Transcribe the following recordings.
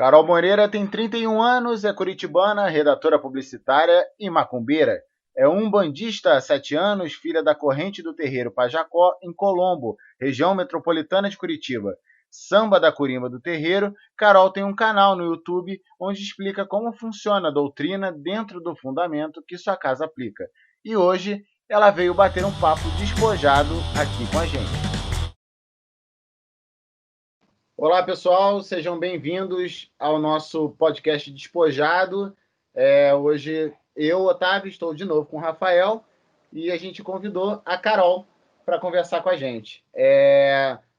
Carol Moreira tem 31 anos, é curitibana, redatora publicitária e macumbeira. É umbandista há 7 anos, filha da corrente do terreiro Pajacó, em Colombo, região metropolitana de Curitiba. Samba da Curimba do Terreiro, Carol tem um canal no YouTube onde explica como funciona a doutrina dentro do fundamento que sua casa aplica. E hoje ela veio bater um papo despojado aqui com a gente. Olá, pessoal, sejam bem-vindos ao nosso podcast Despojado. Hoje eu, Otávio, estou de novo com o Rafael e a gente convidou a Carol para conversar com a gente.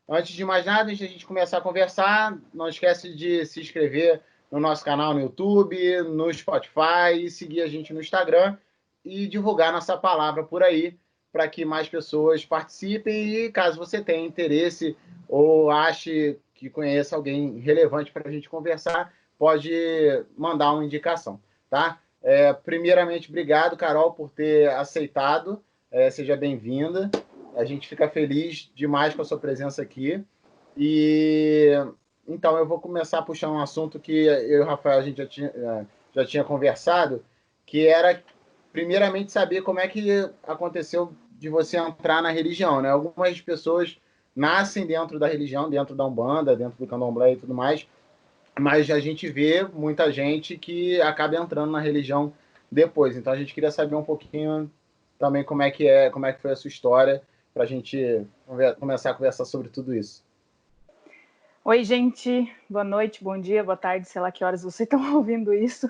Antes de mais nada, antes de a gente começar a conversar, não esquece de se inscrever no nosso canal no YouTube, no Spotify, e seguir a gente no Instagram e divulgar nossa palavra por aí para que mais pessoas participem e, caso você tenha interesse ou ache que conheça alguém relevante para a gente conversar, pode mandar uma indicação, tá? Primeiramente, obrigado, Carol, por ter aceitado. Seja bem-vinda. A gente fica feliz demais com a sua presença aqui. E então eu vou começar puxando um assunto que eu e o Rafael a gente já tinha conversado, que era primeiramente saber como é que aconteceu de você entrar na religião, né? Algumas pessoas nascem dentro da religião, dentro da Umbanda, dentro do Candomblé e tudo mais, mas a gente vê muita gente que acaba entrando na religião depois. Então a gente queria saber um pouquinho também como é que foi a sua história, para a gente começar a conversar sobre tudo isso. Oi, gente. Boa noite, bom dia, boa tarde, sei lá que horas vocês estão ouvindo isso.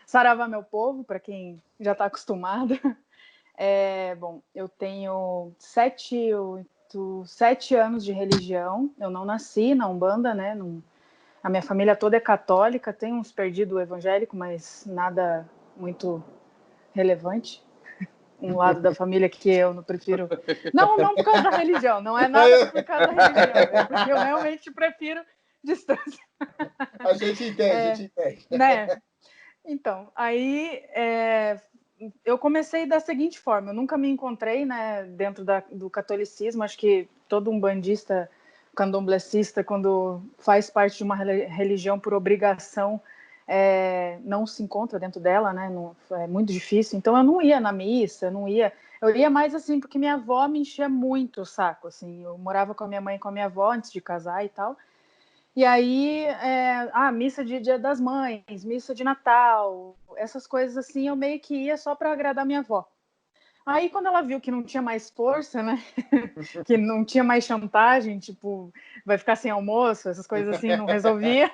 Saravá, meu povo, para quem já está acostumado. Bom, eu tenho 7 anos de religião. Eu não nasci na Umbanda, né? A minha família toda é católica, tem uns perdidos evangélicos, mas nada muito relevante. Um lado da família que eu não prefiro... Não por causa da religião, não é nada por causa da religião, é porque eu realmente prefiro distância. A gente entende, né? Então, aí eu comecei da seguinte forma: eu nunca me encontrei, né, dentro do catolicismo. Acho que todo umbandista, candomblessista, quando faz parte de uma religião por obrigação, não se encontra dentro dela, né? Não, é muito difícil. Então eu não ia na missa, eu ia mais assim porque minha avó me enchia muito o saco, assim. Eu morava com a minha mãe e com a minha avó antes de casar e tal. E aí, missa de Dia das Mães, missa de Natal, essas coisas assim, eu meio que ia só para agradar minha avó. Aí, quando ela viu que não tinha mais força, né, que não tinha mais chantagem, tipo, vai ficar sem almoço, essas coisas assim, não resolvia,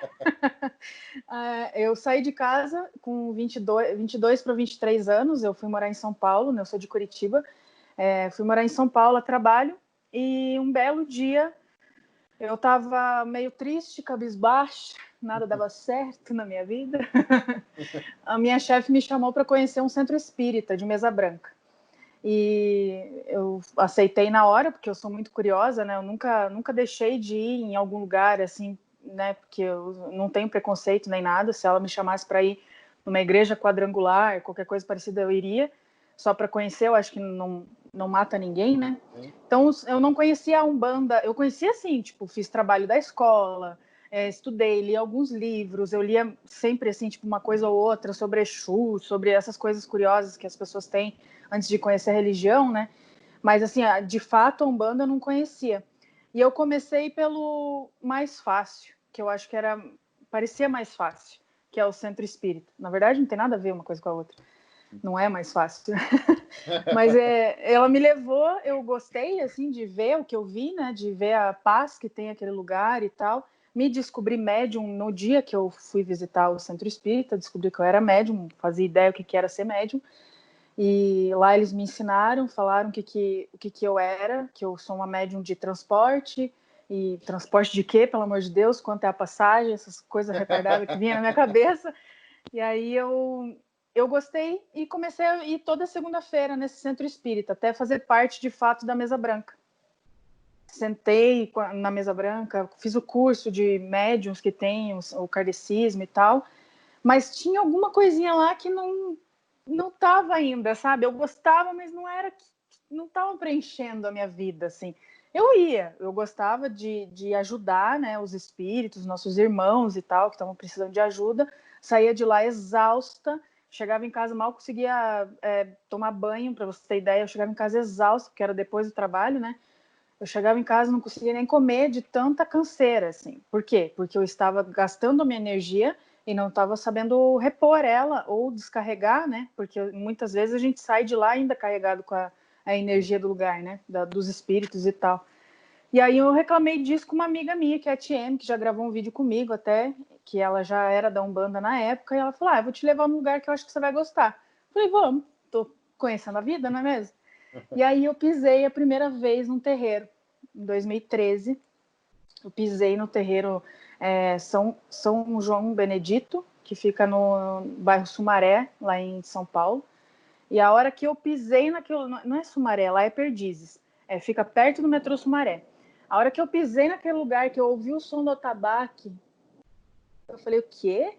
eu saí de casa com 22 para 23 anos, eu fui morar em São Paulo, né, eu sou de Curitiba, fui morar em São Paulo a trabalho, e um belo dia eu estava meio triste, cabisbaixa, nada dava certo na minha vida. A minha chefe me chamou para conhecer um centro espírita de Mesa Branca. E eu aceitei na hora, porque eu sou muito curiosa, né? Eu nunca deixei de ir em algum lugar, assim, né? Porque eu não tenho preconceito nem nada. Se ela me chamasse para ir numa igreja quadrangular, qualquer coisa parecida, eu iria. Só para conhecer, eu acho que não mata ninguém, né? Então, eu não conhecia a Umbanda. Eu conhecia, assim, tipo, fiz trabalho da escola, estudei, li alguns livros, eu lia sempre, assim, tipo, uma coisa ou outra sobre Exu, sobre essas coisas curiosas que as pessoas têm antes de conhecer a religião, né? Mas, assim, de fato, a Umbanda eu não conhecia. E eu comecei pelo mais fácil, que eu acho que parecia mais fácil, que é o Centro Espírita. Na verdade, não tem nada a ver uma coisa com a outra. Não é mais fácil. Mas ela me levou, eu gostei, assim, de ver o que eu vi, né? De ver a paz que tem aquele lugar e tal. Me descobri médium no dia que eu fui visitar o Centro Espírita, descobri que eu era médium, fazia ideia o que era ser médium. E lá eles me ensinaram, falaram o que eu era, que eu sou uma médium de transporte. E transporte de quê, pelo amor de Deus? Quanto é a passagem? Essas coisas retardadas que vinham na minha cabeça. E aí eu gostei e comecei a ir toda segunda-feira nesse centro espírita, até fazer parte, de fato, da Mesa Branca. Sentei na Mesa Branca, fiz o curso de médiums que tem, o kardecismo e tal, mas tinha alguma coisinha lá que não estava ainda, sabe? Eu gostava, mas não era não estavam preenchendo a minha vida, assim. Eu gostava de ajudar, né, os espíritos, nossos irmãos e tal, que estavam precisando de ajuda, saía de lá exausta, chegava em casa, mal conseguia tomar banho, para você ter ideia, eu chegava em casa exausta, porque era depois do trabalho, né, eu chegava em casa e não conseguia nem comer de tanta canseira, assim. Por quê? Porque eu estava gastando a minha energia e não estava sabendo repor ela ou descarregar, né? Porque muitas vezes a gente sai de lá ainda carregado com a energia do lugar, né? Dos espíritos e tal. E aí eu reclamei disso com uma amiga minha, que é a TM, que já gravou um vídeo comigo até, que ela já era da Umbanda na época, e ela falou, eu vou te levar num lugar que eu acho que você vai gostar. Eu falei, vamos, tô conhecendo a vida, não é mesmo? E aí eu pisei a primeira vez num terreiro, em 2013. Eu pisei no terreiro São João Benedito, que fica no bairro Sumaré, lá em São Paulo. E a hora que eu pisei naquilo... Não é Sumaré, lá é Perdizes. Fica perto do metrô Sumaré. A hora que eu pisei naquele lugar, que eu ouvi o som do atabaque, eu falei, o quê?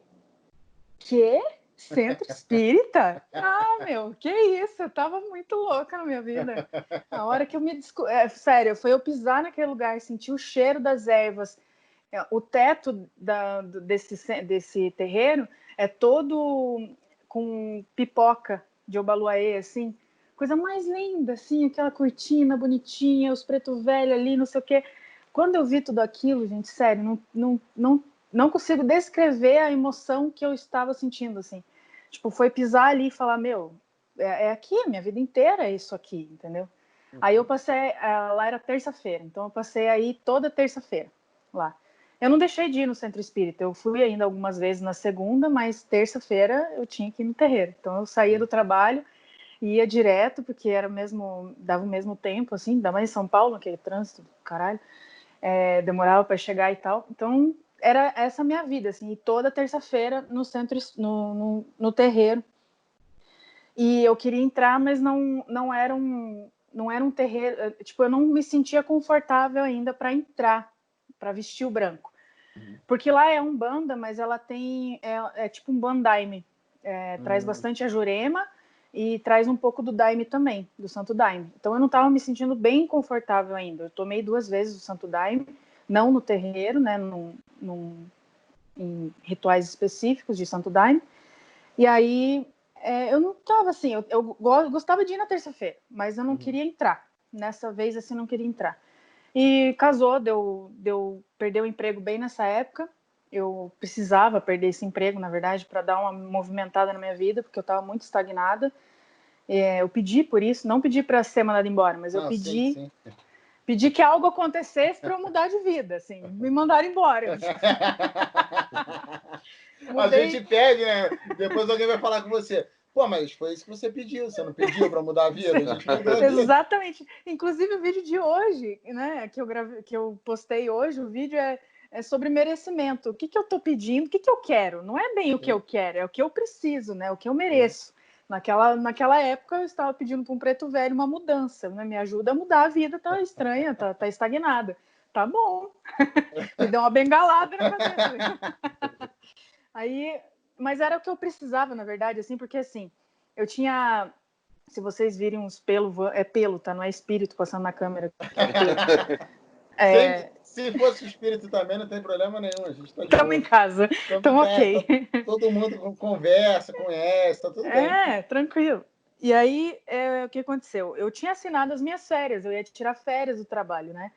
Quê? Centro espírita? Ah, meu, que isso? Eu tava muito louca na minha vida. A hora que eu me sério, foi eu pisar naquele lugar, sentir o cheiro das ervas. O teto desse terreiro é todo com pipoca de Obaluaê, assim. Coisa mais linda, assim, aquela cortina bonitinha, os preto velho ali, não sei o quê. Quando eu vi tudo aquilo, gente, sério, não consigo descrever a emoção que eu estava sentindo, assim. Tipo, foi pisar ali e falar, meu, é aqui, a minha vida inteira é isso aqui, entendeu? Aí eu passei, lá era terça-feira, então eu passei aí toda terça-feira lá. Eu não deixei de ir no centro espírita, eu fui ainda algumas vezes na segunda, mas terça-feira eu tinha que ir no terreiro. Então eu saía do trabalho e ia direto, porque era mesmo, dava o mesmo tempo, assim, ainda mais em São Paulo, aquele trânsito, caralho. Demorava para chegar e tal. Então, era essa a minha vida, assim, e toda terça-feira no centro, no terreiro. E eu queria entrar, mas não era um terreiro, tipo, eu não me sentia confortável ainda para entrar, para vestir o branco. Porque lá é Umbanda, mas ela tem, tipo um bandaime, traz bastante a Jurema e traz um pouco do daime também, do Santo Daime. Então eu não estava me sentindo bem confortável ainda. Eu tomei 2 vezes o Santo Daime, não no terreiro, né, em rituais específicos de Santo Daime. E aí eu não estava assim, eu gostava de ir na terça-feira, mas eu não queria entrar. Nessa vez, assim, não queria entrar. E casou, deu perder o emprego bem nessa época. Eu precisava perder esse emprego, na verdade, para dar uma movimentada na minha vida, porque eu estava muito estagnada. Eu pedi por isso, não pedi para ser mandada embora, mas eu pedi que algo acontecesse para eu mudar de vida, assim, me mandaram embora. A gente pede, né? Depois alguém vai falar com você. Pô, mas foi isso que você pediu, você não pediu para mudar a vida? A gente mudou a vida. Exatamente. Inclusive o vídeo de hoje, né, que eu postei hoje, o vídeo é sobre merecimento. O que eu estou pedindo, o que eu quero? Não é bem o que eu quero, é o que eu preciso, né? O que eu mereço. Naquela época eu estava pedindo para um preto velho uma mudança, né? Me ajuda a mudar a vida, tá estranha, tá estagnada. Tá bom. Me deu uma bengalada na cabeça. Aí, mas era o que eu precisava, na verdade, assim, porque assim, eu tinha, se vocês virem uns pelos, é pelo, tá? Não é espírito passando na câmera, que é pelo. Se fosse espírito também, não tem problema nenhum, a gente tá de Estamos boa. em casa, estamos ok. Todo mundo conversa, conhece, tá tudo bem. Tranquilo. E aí, o que aconteceu? Eu tinha assinado as minhas férias, eu ia tirar férias do trabalho, né?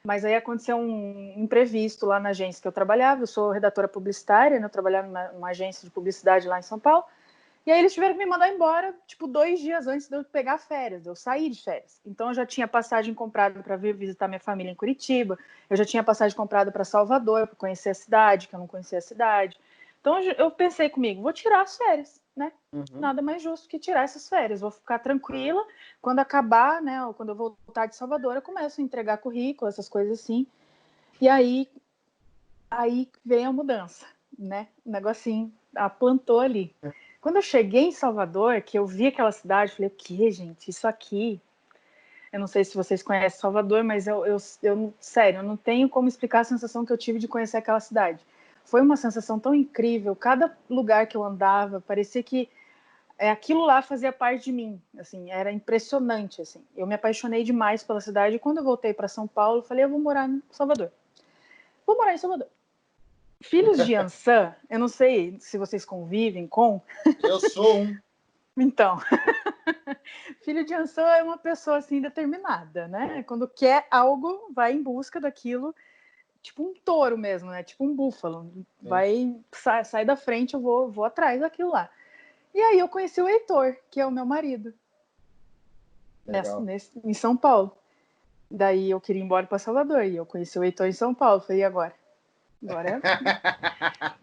Mas aí aconteceu um imprevisto lá na agência que eu trabalhava. Eu sou redatora publicitária, né? Eu trabalhava numa agência de publicidade lá em São Paulo. E aí eles tiveram que me mandar embora, tipo, 2 dias antes de eu pegar férias, de eu sair de férias. Então eu já tinha passagem comprada para vir visitar minha família em Curitiba, eu já tinha passagem comprada para Salvador, para conhecer a cidade, que eu não conhecia a cidade. Então eu pensei comigo, vou tirar as férias, né? Nada mais justo que tirar essas férias. Vou ficar tranquila. Quando acabar, né? Ou quando eu voltar de Salvador, eu começo a entregar currículo, essas coisas assim. E aí vem a mudança, né? O negocinho plantou ali. Quando eu cheguei em Salvador, que eu vi aquela cidade, eu falei, o que, gente? Isso aqui... Eu não sei se vocês conhecem Salvador, mas sério, eu não tenho como explicar a sensação que eu tive de conhecer aquela cidade. Foi uma sensação tão incrível. Cada lugar que eu andava, parecia que aquilo lá fazia parte de mim, assim, era impressionante, assim. Eu me apaixonei demais pela cidade e quando eu voltei para São Paulo, eu falei, eu vou morar em Salvador. Vou morar em Salvador. Filhos de Ançã, eu não sei se vocês convivem com... Eu sou um. Então, filho de Ançã é uma pessoa, assim, determinada, né? Quando quer algo, vai em busca daquilo, tipo um touro mesmo, né? Tipo um búfalo. Vai, sai da frente, eu vou atrás daquilo lá. E aí eu conheci o Heitor, que é o meu marido, em São Paulo. Daí eu queria ir embora para Salvador, e eu conheci o Heitor em São Paulo. Falei, e agora?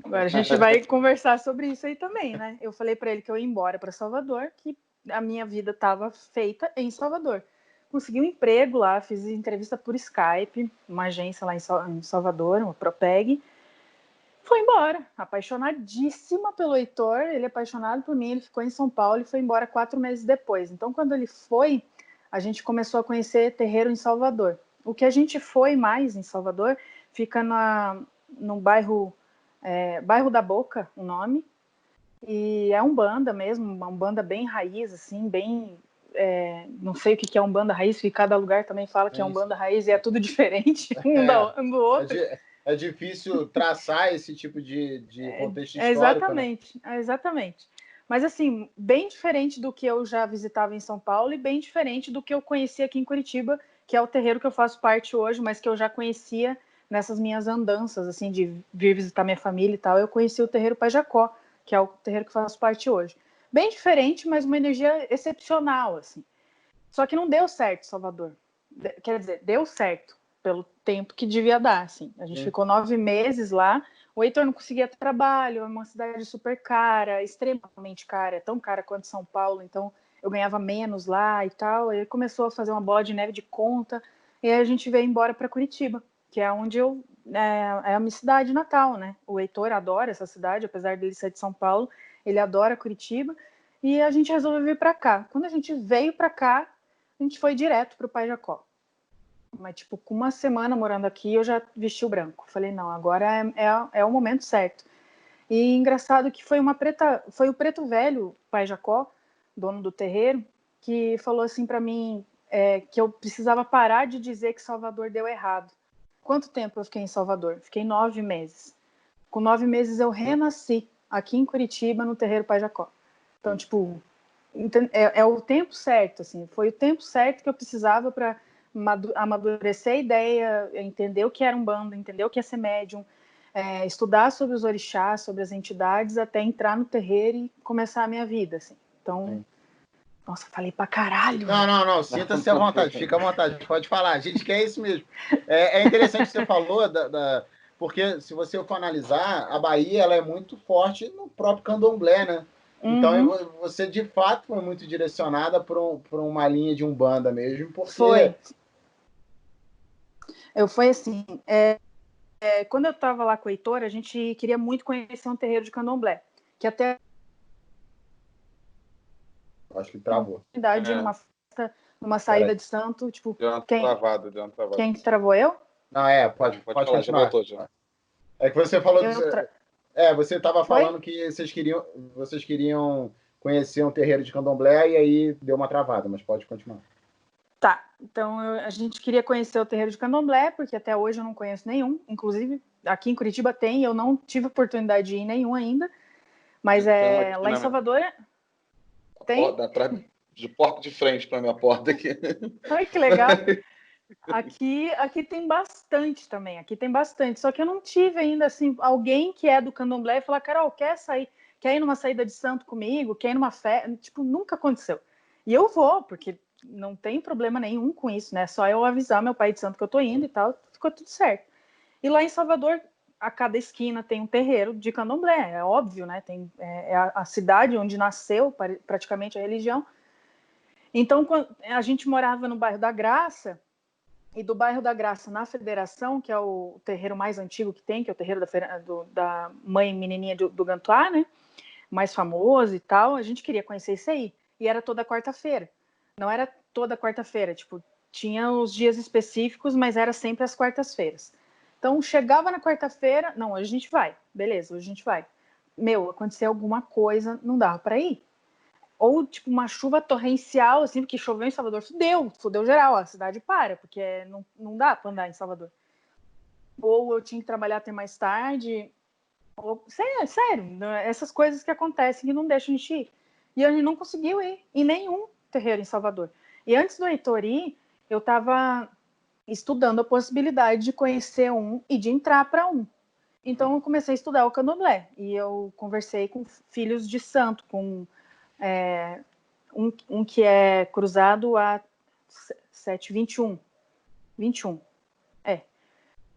Agora a gente vai conversar sobre isso aí também, né? Eu falei para ele que eu ia embora para Salvador, que a minha vida estava feita em Salvador. Consegui um emprego lá, fiz entrevista por Skype, uma agência lá em Salvador, uma Propeg. Foi embora, apaixonadíssima pelo Heitor, ele é apaixonado por mim, ele ficou em São Paulo e foi embora 4 meses depois. Então, quando ele foi, a gente começou a conhecer terreiro em Salvador. O que a gente foi mais em Salvador fica no bairro da Boca, o nome, e é Umbanda mesmo, uma Umbanda bem raiz, assim, bem... não sei o que é Umbanda raiz, porque cada lugar também fala que é Umbanda raiz e é tudo diferente um do outro. É difícil traçar esse tipo de contexto histórico, né? Exatamente. Mas, assim, bem diferente do que eu já visitava em São Paulo e bem diferente do que eu conhecia aqui em Curitiba, que é o terreiro que eu faço parte hoje, mas que eu já conhecia nessas minhas andanças, assim, de vir visitar minha família e tal. Eu conheci o terreiro Pai Jacó, que é o terreiro que eu faço parte hoje. Bem diferente, mas uma energia excepcional, assim. Só que não deu certo, Salvador. Quer dizer, deu certo pelo tempo que devia dar, assim. A gente ficou 9 meses lá. O Heitor não conseguia trabalho, é uma cidade super cara, extremamente cara, é tão cara quanto São Paulo, então eu ganhava menos lá e tal. Ele começou a fazer uma bola de neve de conta, e aí a gente veio embora para Curitiba, que é onde é a minha cidade natal, né? O Heitor adora essa cidade, apesar dele ser de São Paulo, ele adora Curitiba, e a gente resolveu vir para cá. Quando a gente veio para cá, a gente foi direto para o Pai Jacó. Mas, tipo, com uma semana morando aqui, eu já vesti o branco. Falei, não, agora é o momento certo. E engraçado que foi o preto velho, Pai Jacó, dono do terreiro, que falou assim para mim que eu precisava parar de dizer que Salvador deu errado. Quanto tempo eu fiquei em Salvador? Fiquei 9 meses. Com 9 meses eu renasci aqui em Curitiba, no terreiro Pai Jacó. Então, tipo, é o tempo certo, assim. Foi o tempo certo que eu precisava para amadurecer a ideia, entender o que era Umbanda, entender o que é ser médium, estudar sobre os orixás, sobre as entidades, até entrar no terreiro e começar a minha vida, assim. Então, nossa, falei pra caralho. Não, sinta-se à vontade, fica à vontade, pode falar, a gente quer isso mesmo. É interessante que você falou, porque se você for analisar, a Bahia ela é muito forte no próprio candomblé, né? Então você de fato foi muito direcionada por uma linha de Umbanda mesmo, porque... Foi assim, quando eu estava lá com o Heitor, a gente queria muito conhecer um terreiro de candomblé, que até... Acho que travou. Numa festa, numa saída de santo, tipo... Deu uma travada. Quem travou eu? Não, pode falar, continuar. Já voltou, já. É que você falou... você estava falando que vocês queriam conhecer um terreiro de candomblé e aí deu uma travada, mas pode continuar. Tá, então a gente queria conhecer o terreiro de candomblé, porque até hoje eu não conheço nenhum. Inclusive, aqui em Curitiba tem, eu não tive oportunidade de ir em nenhum ainda. Mas lá em Salvador tem... De porta de frente para minha porta aqui. Ai, que legal. Aqui tem bastante também, aqui tem bastante. Só que eu não tive ainda, assim, alguém que é do candomblé e falar, Carol, quer ir numa saída de santo comigo? Quer ir numa festa? Tipo, nunca aconteceu. E eu vou, porque não tem problema nenhum com isso, né? Só eu avisar meu pai de santo que eu tô indo e tal, ficou tudo certo. E lá em Salvador, a cada esquina tem um terreiro de candomblé, é óbvio, né? É a cidade onde nasceu praticamente a religião. Então, quando a gente morava no bairro da Graça, e do bairro da Graça na Federação, que é o terreiro mais antigo que tem, que é o terreiro da mãe menininha do Gantuá, né? Mais famoso e tal, a gente queria conhecer isso aí. E era toda quarta-feira. Não era toda quarta-feira, tipo, tinha os dias específicos, mas era sempre às quartas-feiras. Então, chegava na quarta-feira, não, hoje a gente vai. Beleza, hoje a gente vai. Aconteceu alguma coisa, não dava para ir. ou tipo uma chuva torrencial, assim, porque choveu em Salvador, fudeu geral, a cidade para, porque não dá para andar em Salvador. Ou eu tinha que trabalhar até mais tarde, ou, sério, essas coisas que acontecem que não deixam a gente ir. E a gente não conseguiu ir em nenhum terreiro em Salvador. E antes do Heitor ir, eu estava estudando a possibilidade de conhecer um e de entrar para um. Então eu comecei a estudar o candomblé e eu conversei com filhos de santo, com um que é cruzado a 21,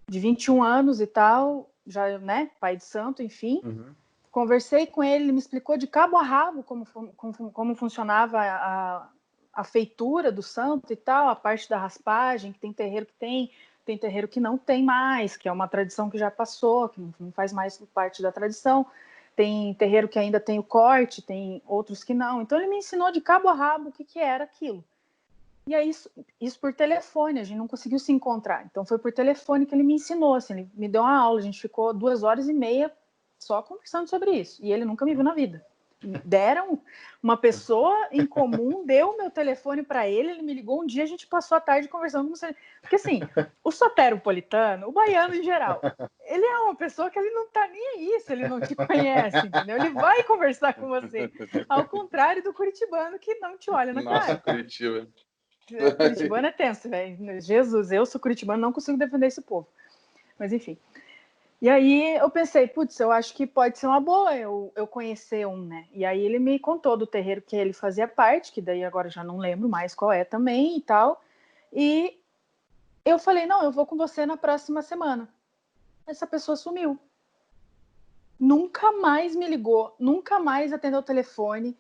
de 21 anos e tal, já, né, pai de santo, enfim. Uhum. Conversei com ele, ele me explicou de cabo a rabo como funcionava a feitura do santo e tal, a parte da raspagem, que tem terreiro que tem terreiro que não tem mais, que é uma tradição que já passou, que não faz mais parte da tradição. Tem terreiro que ainda tem o corte, tem outros que não. Então ele me ensinou de cabo a rabo o que era aquilo. E aí isso por telefone, a gente não conseguiu se encontrar. Então foi por telefone que ele me ensinou, assim, ele me deu uma aula, a gente ficou 2 horas e meia só conversando sobre isso. E ele nunca me viu na vida. Deram uma pessoa em comum, deu o meu telefone para ele me ligou um dia, a gente passou a tarde conversando com você. Porque assim, o soteropolitano, o baiano em geral, ele é uma pessoa que ele não tá nem aí se ele não te conhece, entendeu? Ele vai conversar com você. Ao contrário do curitibano que não te olha na cara. Nossa, Curitiba. Curitibano é tenso, velho. Jesus, eu sou curitibano, não consigo defender esse povo. Mas enfim. E aí eu pensei, putz, eu acho que pode ser uma boa eu conhecer um, né? E aí ele me contou do terreiro que ele fazia parte, que daí agora já não lembro mais qual é também e tal. E eu falei, não, eu vou com você na próxima semana. Essa pessoa sumiu. Nunca mais me ligou, nunca mais atendeu o telefone.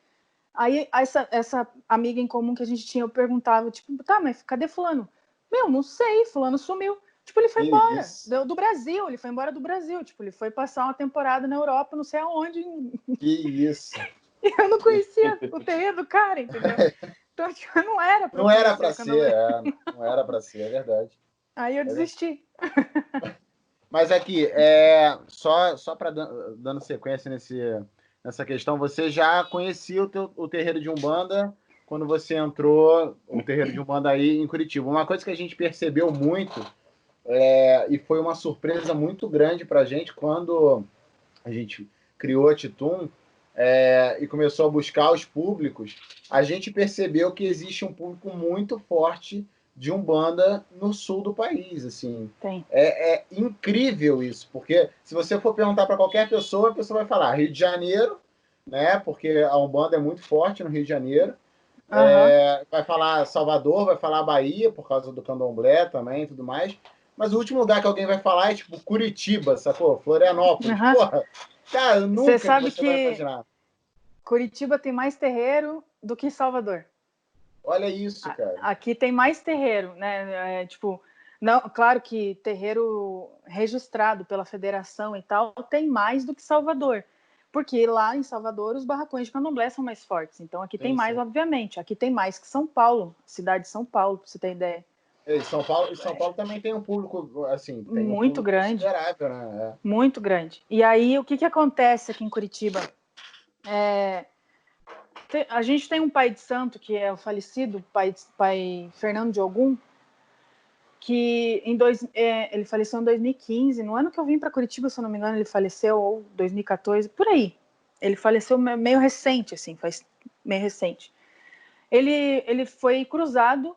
Aí essa amiga em comum que a gente tinha, eu perguntava, tipo, tá, mas cadê fulano? Meu, não sei, fulano sumiu. Tipo, ele foi embora do Brasil, ele foi embora do Brasil. Tipo, ele foi passar uma temporada na Europa, não sei aonde. Que isso. E eu não conhecia o terreno do cara, entendeu? Então, tipo, não era pra Não era conhecer para o candomblé. não era para ser, é verdade. Aí eu desisti. Mas aqui, só para dando sequência nessa questão, você já conhecia o terreiro de Umbanda quando você entrou, o terreiro de Umbanda aí em Curitiba. Uma coisa que a gente percebeu muito, e foi uma surpresa muito grande para a gente quando a gente criou a Titum, e começou a buscar os públicos, a gente percebeu que existe um público muito forte de Umbanda no sul do país, assim. Tem. É incrível isso, porque se você for perguntar para qualquer pessoa, a pessoa vai falar Rio de Janeiro, né? Porque a Umbanda é muito forte no Rio de Janeiro. Vai falar Salvador, vai falar Bahia, por causa do candomblé também e tudo mais. Mas o último lugar que alguém vai falar é tipo Curitiba, sacou? Florianópolis. Porra, cara, nunca sabe você vai imaginar. Curitiba tem mais terreiro do que Salvador. Olha isso, cara. Aqui tem mais terreiro, né? Tipo, não, claro que terreiro registrado pela federação e tal tem mais do que Salvador. Porque lá em Salvador os barracões de candomblé são mais fortes. Então aqui tem mais, obviamente. Aqui tem mais que São Paulo, cidade de São Paulo, pra você ter ideia. São Paulo também tem um público, assim, tem muito um público grande. considerável, né? Muito grande. E aí, o que acontece aqui em Curitiba? A gente tem um pai de santo, que é o falecido pai Fernando de Ogum, que ele faleceu em 2015. No ano que eu vim para Curitiba, se eu não me engano, ele faleceu, ou 2014, por aí. Ele faleceu meio recente, assim, faz meio recente. Ele foi cruzado,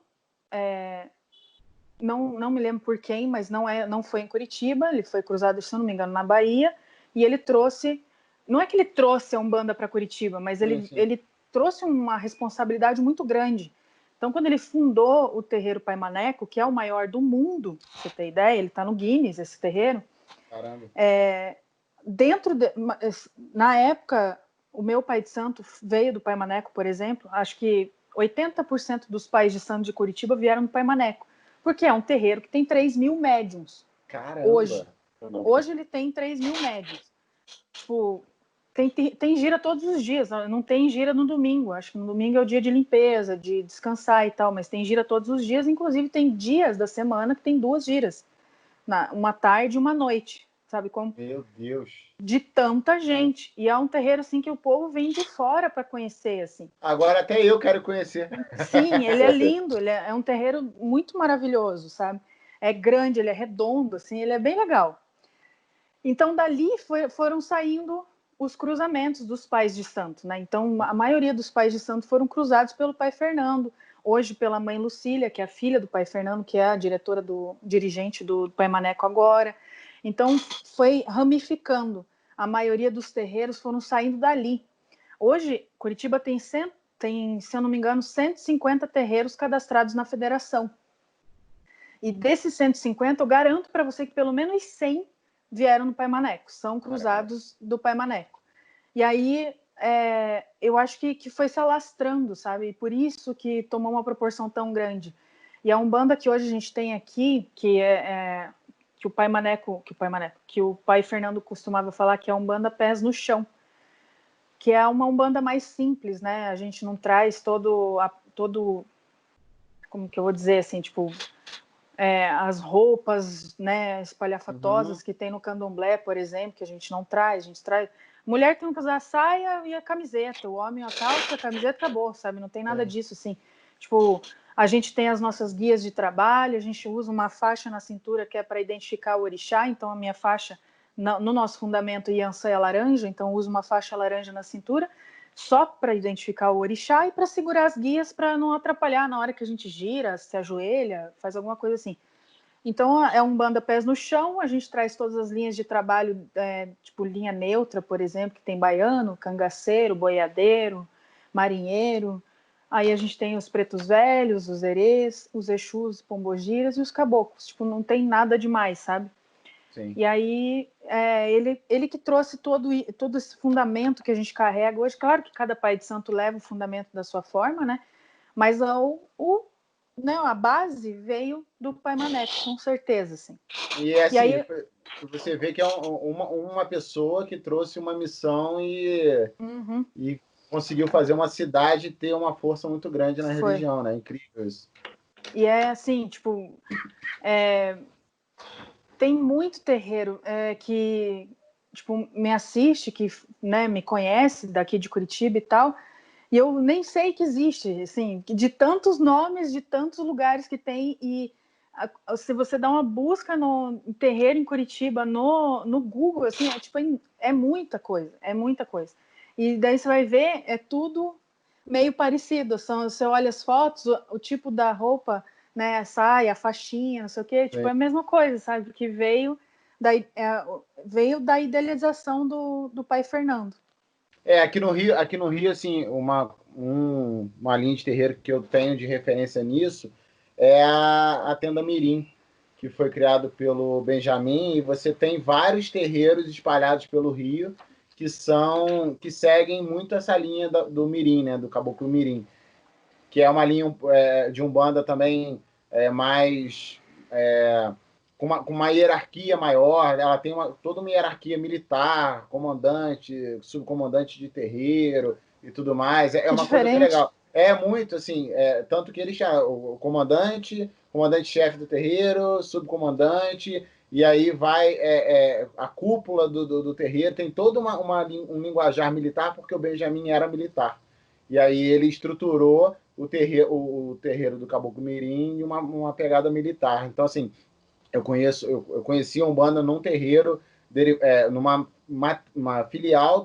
não me lembro por quem, mas não foi em Curitiba, ele foi cruzado, se eu não me engano, na Bahia, e ele trouxe, não é que ele trouxe a Umbanda para Curitiba, mas ele trouxe uma responsabilidade muito grande. Então, quando ele fundou o terreiro Pai Maneco, que é o maior do mundo, pra você ter ideia, ele está no Guinness, esse terreiro. Caramba. Na época, o meu pai de santo veio do Pai Maneco, por exemplo. Acho que 80% dos pais de santo de Curitiba vieram do Pai Maneco, porque é um terreiro que tem 3.000 médiuns. Caramba. Hoje ele tem 3.000 médiuns. Tipo, tem gira todos os dias, não tem gira no domingo. Acho que no domingo é o dia de limpeza, de descansar e tal, mas tem gira todos os dias. Inclusive, tem dias da semana que tem 2 giras, uma tarde e uma noite. sabe como? Meu Deus. De tanta gente. E é um terreiro, assim, que o povo vem de fora para conhecer, assim. Agora até eu quero conhecer. Sim, ele é lindo, ele é um terreiro muito maravilhoso, sabe? É grande, ele é redondo, assim, ele é bem legal. Então, dali foram saindo os cruzamentos dos pais de santo, né? Então, a maioria dos pais de santo foram cruzados pelo pai Fernando, hoje pela mãe Lucília, que é a filha do pai Fernando, que é a dirigente do Pai Maneco agora. Então, foi ramificando. A maioria dos terreiros foram saindo dali. Hoje, Curitiba tem, se eu não me engano, 150 terreiros cadastrados na federação. E desses 150, eu garanto para você que pelo menos 100 vieram no Pai Maneco, são cruzados do Pai Maneco. E aí, eu acho que foi se alastrando, sabe? E por isso que tomou uma proporção tão grande. E a Umbanda que hoje a gente tem aqui, que o Pai Fernando costumava falar que é a Umbanda pés no chão, que é uma Umbanda mais simples, né? A gente não traz todo como que eu vou dizer, assim, tipo, as roupas, né, espalhafatosas que tem no candomblé, por exemplo, que a gente não traz, a gente traz... Mulher tem que usar a saia e a camiseta, o homem a calça, a camiseta, acabou, sabe? Não tem nada disso, assim. Tipo, a gente tem as nossas guias de trabalho, a gente usa uma faixa na cintura que é para identificar o orixá, então a minha faixa, no nosso fundamento, Iansã é laranja, então eu uso uma faixa laranja na cintura, só para identificar o orixá e para segurar as guias para não atrapalhar na hora que a gente gira, se ajoelha, faz alguma coisa assim. Então, é um Umbanda pés no chão, a gente traz todas as linhas de trabalho, tipo linha neutra, por exemplo, que tem baiano, cangaceiro, boiadeiro, marinheiro. Aí a gente tem os pretos velhos, os erês, os exus, pombogiras e os caboclos. Tipo, não tem nada demais, sabe? Sim. E aí, ele que trouxe todo esse fundamento que a gente carrega hoje. Claro que cada pai de santo leva o fundamento da sua forma, né? Mas a base veio do Pai Maneco, com certeza, assim. E assim, aí, você vê que é uma pessoa que trouxe uma missão e conseguiu fazer uma cidade ter uma força muito grande na religião, né? Incrível isso. E é assim, tipo, tem muito terreiro que, tipo, me assiste, que, né, me conhece daqui de Curitiba e tal, e eu nem sei que existe, assim, de tantos nomes, de tantos lugares que tem, e se você dá uma busca no terreiro em Curitiba, no Google, assim, é muita coisa, é muita coisa. E daí você vai ver, é tudo meio parecido, você olha as fotos, o tipo da roupa, né, a saia, a faixinha, não sei o quê, tipo, é a mesma coisa, sabe, porque veio da idealização do pai Fernando. Aqui no Rio, assim, uma linha de terreiro que eu tenho de referência nisso é a Tenda Mirim, que foi criado pelo Benjamin, e você tem vários terreiros espalhados pelo Rio que seguem muito essa linha do Mirim, né, do Caboclo Mirim, que é uma linha de Umbanda também mais com uma hierarquia maior, ela tem toda uma hierarquia militar, comandante, subcomandante de terreiro e tudo mais. É uma coisa bem legal. É muito assim, tanto que ele o comandante-chefe do terreiro, subcomandante, e aí vai a cúpula do terreiro, tem todo um linguajar militar, porque o Benjamin era militar. E aí ele estruturou o terreiro do Caboclo Mirim em uma pegada militar. Então, assim, eu conheci a Umbanda num terreiro, numa uma filial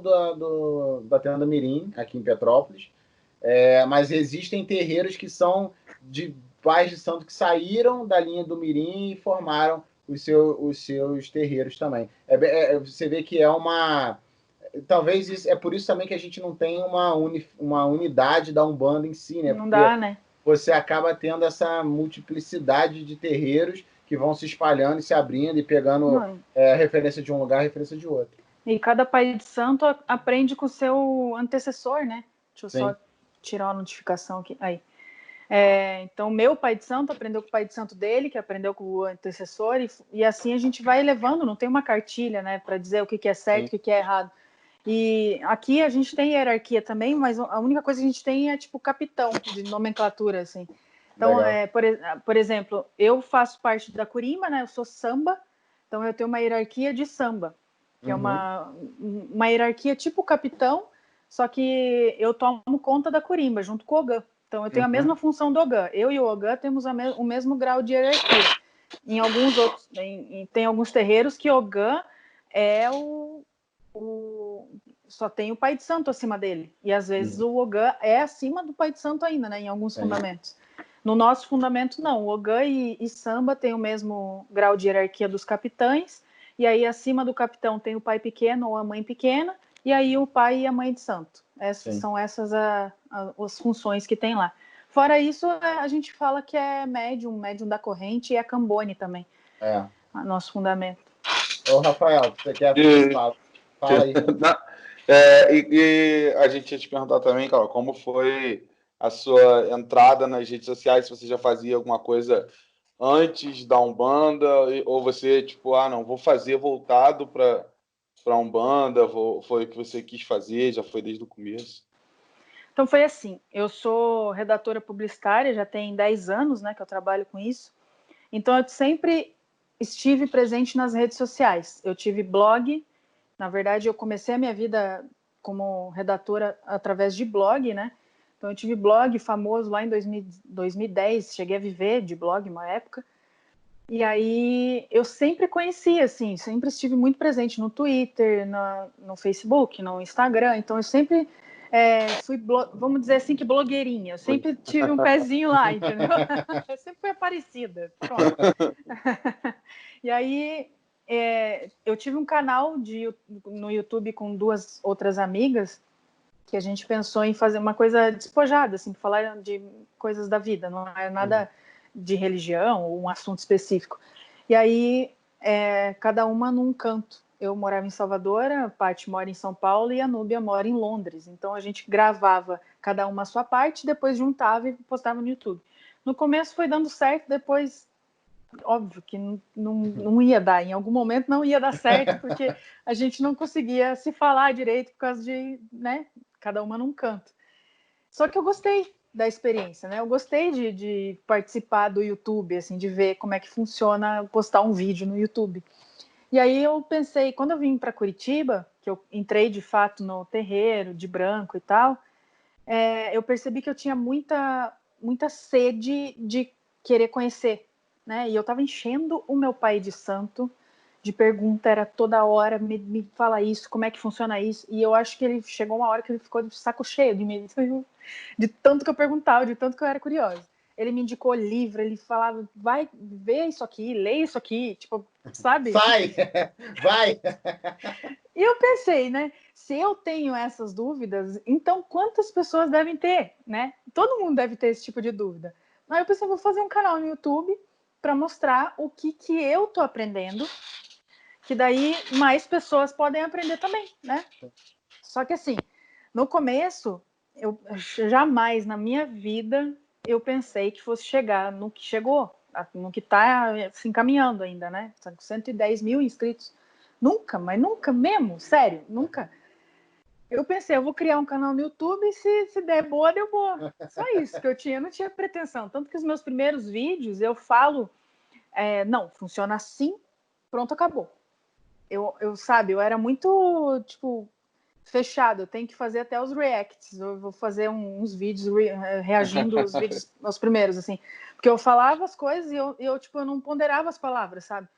da Tenda Mirim, aqui em Petrópolis. Mas existem terreiros que são de pais de santo que saíram da linha do Mirim e formaram os seus terreiros também. Você vê que talvez isso, é por isso também que a gente não tem uma unidade da Umbanda em si, né? Não dá, né? Você acaba tendo essa multiplicidade de terreiros que vão se espalhando e se abrindo e pegando referência de um lugar, referência de outro. E cada pai de santo aprende com o seu antecessor, né? Deixa eu só tirar uma notificação aqui. Aí. Então, meu pai de santo aprendeu com o pai de santo dele, que aprendeu com o antecessor, e assim a gente vai levando, não tem uma cartilha, né, para dizer o que é certo e o que é errado. E aqui a gente tem hierarquia também, mas a única coisa que a gente tem é tipo capitão de nomenclatura, assim. Então, por exemplo, eu faço parte da Curima, né, eu sou samba, Então, eu tenho uma hierarquia de samba, que é Uhum. uma hierarquia tipo capitão, só que eu tomo conta da corimba, junto com o Ogã. Então, eu tenho a mesma função do Ogã. Eu e o Ogã temos o mesmo grau de hierarquia. Em alguns outros, tem alguns terreiros que Ogã é só tem o pai de santo acima dele. E às vezes o Ogã é acima do pai de santo ainda, né? Em alguns fundamentos. No nosso fundamento, não. O Ogã e samba tem o mesmo grau de hierarquia dos capitães. E aí, acima do capitão, tem o pai pequeno ou a mãe pequena. E aí, o pai e a mãe de santo. São essas as funções que tem lá. Fora isso, a gente fala que é médium da corrente e é cambone também. Nosso fundamento. Ô, Rafael, você quer falar? Fala aí. E a gente ia te perguntar também, Carol, como foi a sua entrada nas redes sociais, se você já fazia alguma coisa antes da Umbanda, ou você, tipo, não, vou fazer voltado para Umbanda, foi o que você quis fazer, já foi desde o começo? Então foi assim, eu sou redatora publicitária, já tem 10 anos, né, que eu trabalho com isso. Então eu sempre estive presente nas redes sociais. Eu tive blog, na verdade eu comecei a minha vida como redatora através de blog, né? Então eu tive blog famoso lá em 2010, cheguei a viver de blog uma época. E aí eu sempre conheci, assim, sempre estive muito presente no Twitter, no Facebook, no Instagram. Então eu sempre fui, vamos dizer assim, que blogueirinha. Eu sempre tive um pezinho lá, entendeu? Eu sempre fui aparecida. Pronto. E aí eu tive um canal no YouTube com 2 outras amigas que a gente pensou em fazer uma coisa despojada, assim, falar de coisas da vida, não é nada de religião ou um assunto específico. E aí, cada uma num canto. Eu morava em Salvador, a Paty mora em São Paulo e a Núbia mora em Londres. Então, a gente gravava cada uma a sua parte, depois juntava e postava no YouTube. No começo foi dando certo, depois, óbvio que não ia dar. Em algum momento não ia dar certo, porque a gente não conseguia se falar direito por causa de, né, cada uma num canto. Só que eu gostei da experiência, né? Eu gostei de participar do YouTube, assim, de ver como é que funciona postar um vídeo no YouTube. E aí eu pensei, quando eu vim para Curitiba, que eu entrei de fato no terreiro, de branco e tal, eu percebi que eu tinha muita sede de querer conhecer, né? E eu estava enchendo o meu pai de santo de pergunta, era toda hora, me fala isso, como é que funciona isso, e eu acho que ele chegou uma hora que ele ficou de saco cheio de mim, de tanto que eu perguntava, de tanto que eu era curiosa. Ele me indicou livro, ele falava, vai ver isso aqui, lê isso aqui, tipo, sabe? Vai! E eu pensei, né, se eu tenho essas dúvidas, então quantas pessoas devem ter, né? Todo mundo deve ter esse tipo de dúvida. Aí eu pensei, vou fazer um canal no YouTube para mostrar o que eu tô aprendendo, que daí mais pessoas podem aprender também, né? Só que assim, no começo, eu jamais na minha vida eu pensei que fosse chegar no que chegou, no que está se encaminhando ainda, né? São 110 mil inscritos. Nunca, mas nunca mesmo, sério, nunca. Eu pensei, eu vou criar um canal no YouTube e se der boa, deu boa. Só isso que eu tinha, eu não tinha pretensão. Tanto que os meus primeiros vídeos eu falo, não, funciona assim, pronto, acabou. Eu era muito, tipo, fechado. Eu tenho que fazer até os reacts. Eu vou fazer uns vídeos reagindo aos vídeos, aos primeiros, assim. Porque eu falava as coisas e eu não ponderava as palavras, sabe?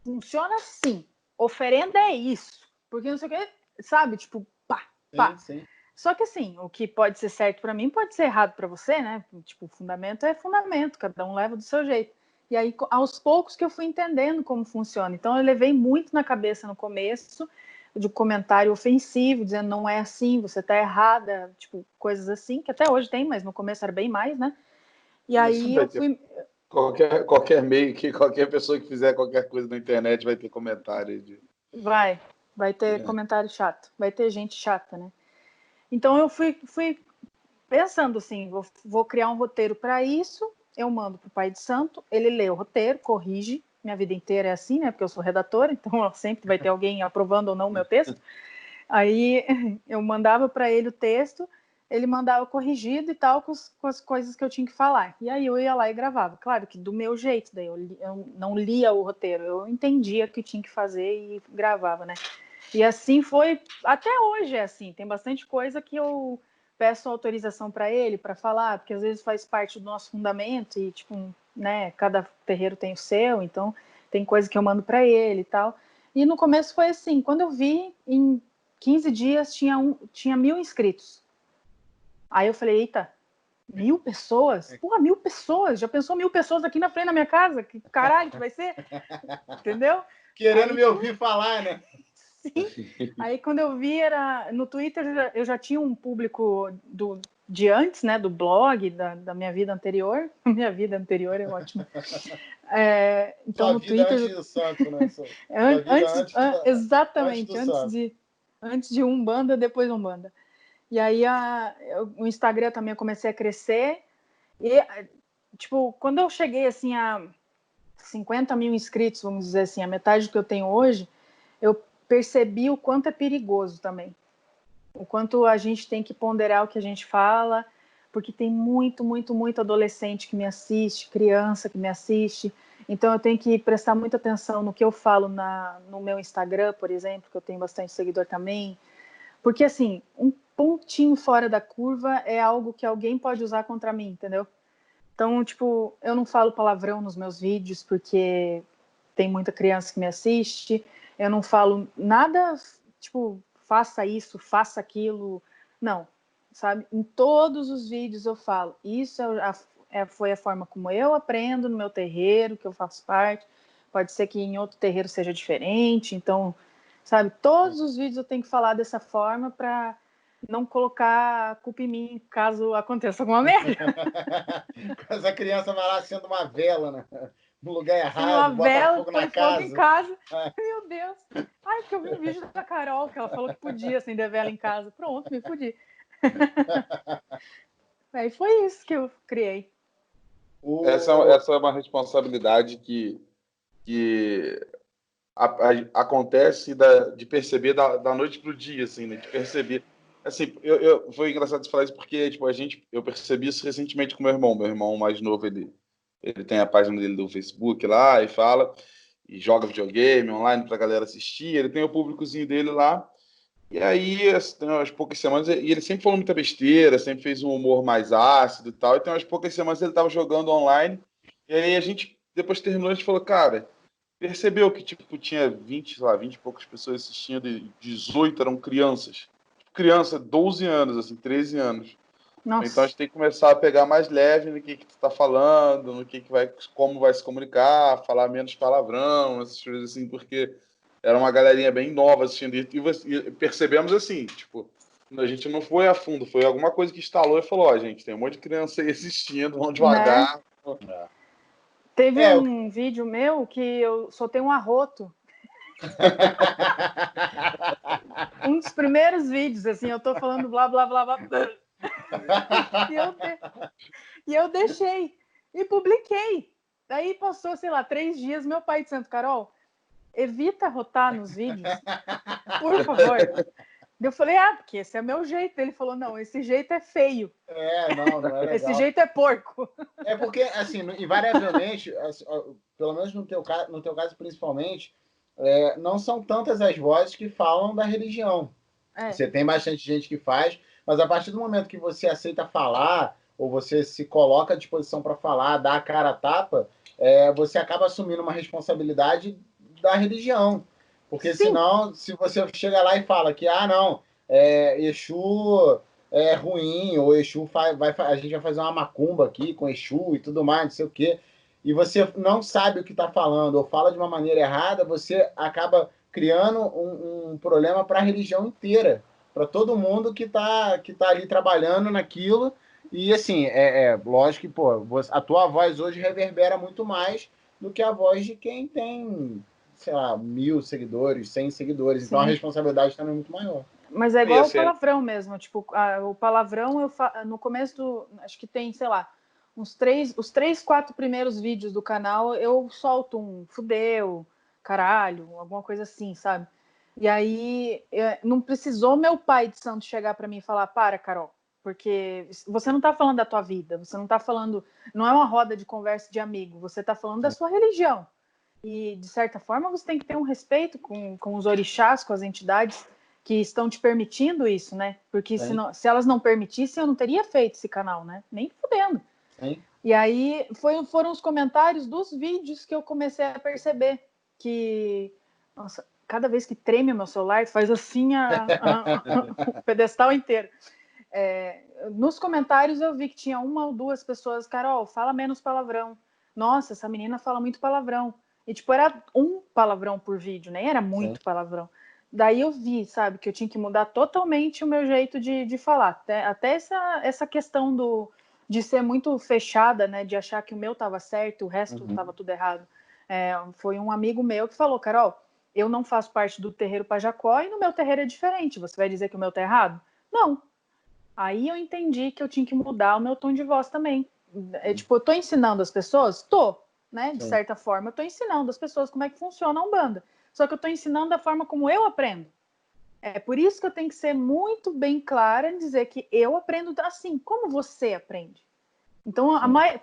Funciona assim. Oferenda é isso. Porque não sei o que, sabe? Tipo, pá, pá. Sim. Só que assim, o que pode ser certo para mim pode ser errado para você, né? Tipo, fundamento é fundamento, cada um leva do seu jeito. E aí, aos poucos que eu fui entendendo como funciona. Então, eu levei muito na cabeça no começo, de comentário ofensivo, dizendo não é assim, você tá errada, tipo, coisas assim, que até hoje tem, mas no começo era bem mais, né? E aí eu fui... Qualquer meio, que qualquer pessoa que fizer qualquer coisa na internet vai ter comentário. Vai ter comentário chato, vai ter gente chata, né? Então eu fui pensando assim, vou criar um roteiro para isso, eu mando para o pai de santo, ele lê o roteiro, corrige, minha vida inteira é assim, né? Porque eu sou redatora, então sempre vai ter alguém aprovando ou não o meu texto. Aí eu mandava para ele o texto, ele mandava corrigido e tal com as coisas que eu tinha que falar. E aí eu ia lá e gravava. Claro que do meu jeito, daí eu não lia o roteiro, eu entendia o que tinha que fazer e gravava, né? E assim foi, até hoje é assim, tem bastante coisa que eu peço autorização para ele para falar, porque às vezes faz parte do nosso fundamento e, tipo, né, cada terreiro tem o seu, então tem coisa que eu mando para ele e tal. E no começo foi assim, quando eu vi, em 15 dias tinha 1.000 inscritos. Aí eu falei, eita, 1.000 pessoas? Porra, 1.000 pessoas? Já pensou 1.000 pessoas aqui na frente da minha casa? Que caralho que vai ser? Entendeu? Querendo me ouvir falar, né? Sim. Aí quando eu vi, era no Twitter, eu já tinha um público de antes, né, do blog, da minha vida anterior. Minha vida anterior é ótimo. Então Sua no vida Twitter, antes do santo, né? Sua vida exatamente, antes antes de Umbanda, depois Umbanda. E aí o Instagram também eu comecei a crescer. E, tipo, quando eu cheguei assim a 50.000 inscritos, vamos dizer assim, a metade do que eu tenho hoje, eu percebi o quanto é perigoso também. O quanto a gente tem que ponderar o que a gente fala, porque tem muito, muito, muito adolescente que me assiste, criança que me assiste. Então eu tenho que prestar muita atenção no que eu falo no meu Instagram, por exemplo, que eu tenho bastante seguidor também. Porque, assim, um pontinho fora da curva é algo que alguém pode usar contra mim, entendeu? Então, tipo, eu não falo palavrão nos meus vídeos porque tem muita criança que me assiste. Eu não falo nada, tipo, faça isso, faça aquilo. Não, sabe? Em todos os vídeos eu falo. Isso foi a forma como eu aprendo no meu terreiro, que eu faço parte. Pode ser que em outro terreiro seja diferente. Então, sabe? Todos os vídeos eu tenho que falar dessa forma para não colocar a culpa em mim caso aconteça alguma merda. Essa criança vai lá acende uma vela, né? No lugar Acende uma errado, bota vela, fogo na põe fogo em casa. casa. Meu Deus. Ai, porque eu vi um vídeo da Carol, que ela falou que podia acender vela em casa. Pronto, me fudi. Aí foi isso que eu criei. Essa é uma responsabilidade que acontece de perceber da noite pro dia, assim, né? De perceber. Assim, foi engraçado você falar isso porque, tipo, eu percebi isso recentemente com meu irmão. Meu irmão mais novo, ele tem a página dele do Facebook lá e fala, e joga videogame online pra galera assistir. Ele tem o públicozinho dele lá. E aí, tem umas poucas semanas, e ele sempre falou muita besteira, sempre fez um humor mais ácido e tal. E tem umas poucas semanas ele tava jogando online. E aí a gente, depois terminou, a gente falou, cara, percebeu que, tipo, tinha 20, sei lá, 20 e poucas pessoas assistindo e 18 eram crianças. Criança, 12 anos, assim, 13 anos. Então a Nossa. gente tem que começar a pegar mais leve no que tu tá falando, no que vai, como vai se comunicar, falar menos palavrão, essas coisas assim, porque era uma galerinha bem nova assistindo e percebemos assim, tipo, a gente não foi a fundo, foi alguma coisa que instalou e falou, ó, gente, tem um monte de criança aí assistindo, vão Né? devagar. Teve um vídeo meu que eu soltei um arroto. Um dos primeiros vídeos, assim, eu tô falando blá, blá, blá, blá. E eu deixei. E publiquei. Daí passou, sei lá, 3 dias, meu pai dizendo, Carol, evita rotar nos vídeos, por favor. Eu falei, porque esse é meu jeito. Ele falou, não, esse jeito é feio. Não é legal. Esse jeito é porco. É porque, assim, invariavelmente, pelo menos no teu caso principalmente, não são tantas as vozes que falam da religião. Você tem bastante gente que faz, mas a partir do momento que você aceita falar, ou você se coloca à disposição para falar, dá a cara a tapa, você acaba assumindo uma responsabilidade da religião. Porque Sim. senão, se você chega lá e fala que, não, Exu é ruim, ou Exu a gente vai fazer uma macumba aqui com Exu e tudo mais, não sei o quê, e você não sabe o que está falando, ou fala de uma maneira errada, você acaba criando um problema para a religião inteira, para todo mundo que tá ali trabalhando naquilo. E assim, lógico que pô, a tua voz hoje reverbera muito mais do que a voz de quem tem, sei lá, 1.000 seguidores, 100 seguidores. Sim. Então a responsabilidade também é muito maior. Mas é igual o palavrão mesmo. Tipo, o palavrão, no começo acho que tem, sei lá, os 3, 4 primeiros vídeos do canal, eu solto um fudeu, caralho, alguma coisa assim, sabe? E aí, não precisou meu pai de santo chegar para mim e falar, para, Carol, porque você não está falando da tua vida, você não está falando, não é uma roda de conversa de amigo, você está falando da sua religião. E, de certa forma, você tem que ter um respeito com os orixás, com as entidades que estão te permitindo isso, né? Porque se elas não permitissem, eu não teria feito esse canal, né? Nem fudendo. Sim. E aí foram os comentários dos vídeos que eu comecei a perceber que, nossa, cada vez que treme o meu celular, faz assim o pedestal inteiro. Nos comentários eu vi que tinha uma ou duas pessoas, Carol, fala menos palavrão. Nossa, essa menina fala muito palavrão. E, tipo, era um palavrão por vídeo, nem era muito palavrão. Daí eu vi, sabe, que eu tinha que mudar totalmente o meu jeito de falar. Até essa questão de ser muito fechada, né, de achar que o meu estava certo, o resto estava tudo errado. Foi um amigo meu que falou, Carol, eu não faço parte do terreiro Pajacó e no meu terreiro é diferente. Você vai dizer que o meu tá errado? Não. Aí eu entendi que eu tinha que mudar o meu tom de voz também. Tipo, eu tô ensinando as pessoas? Tô, né? De certa forma, eu tô ensinando as pessoas como é que funciona a Umbanda. Só que eu tô ensinando da forma como eu aprendo. É por isso que eu tenho que ser muito bem clara em dizer que eu aprendo assim, como você aprende. Então,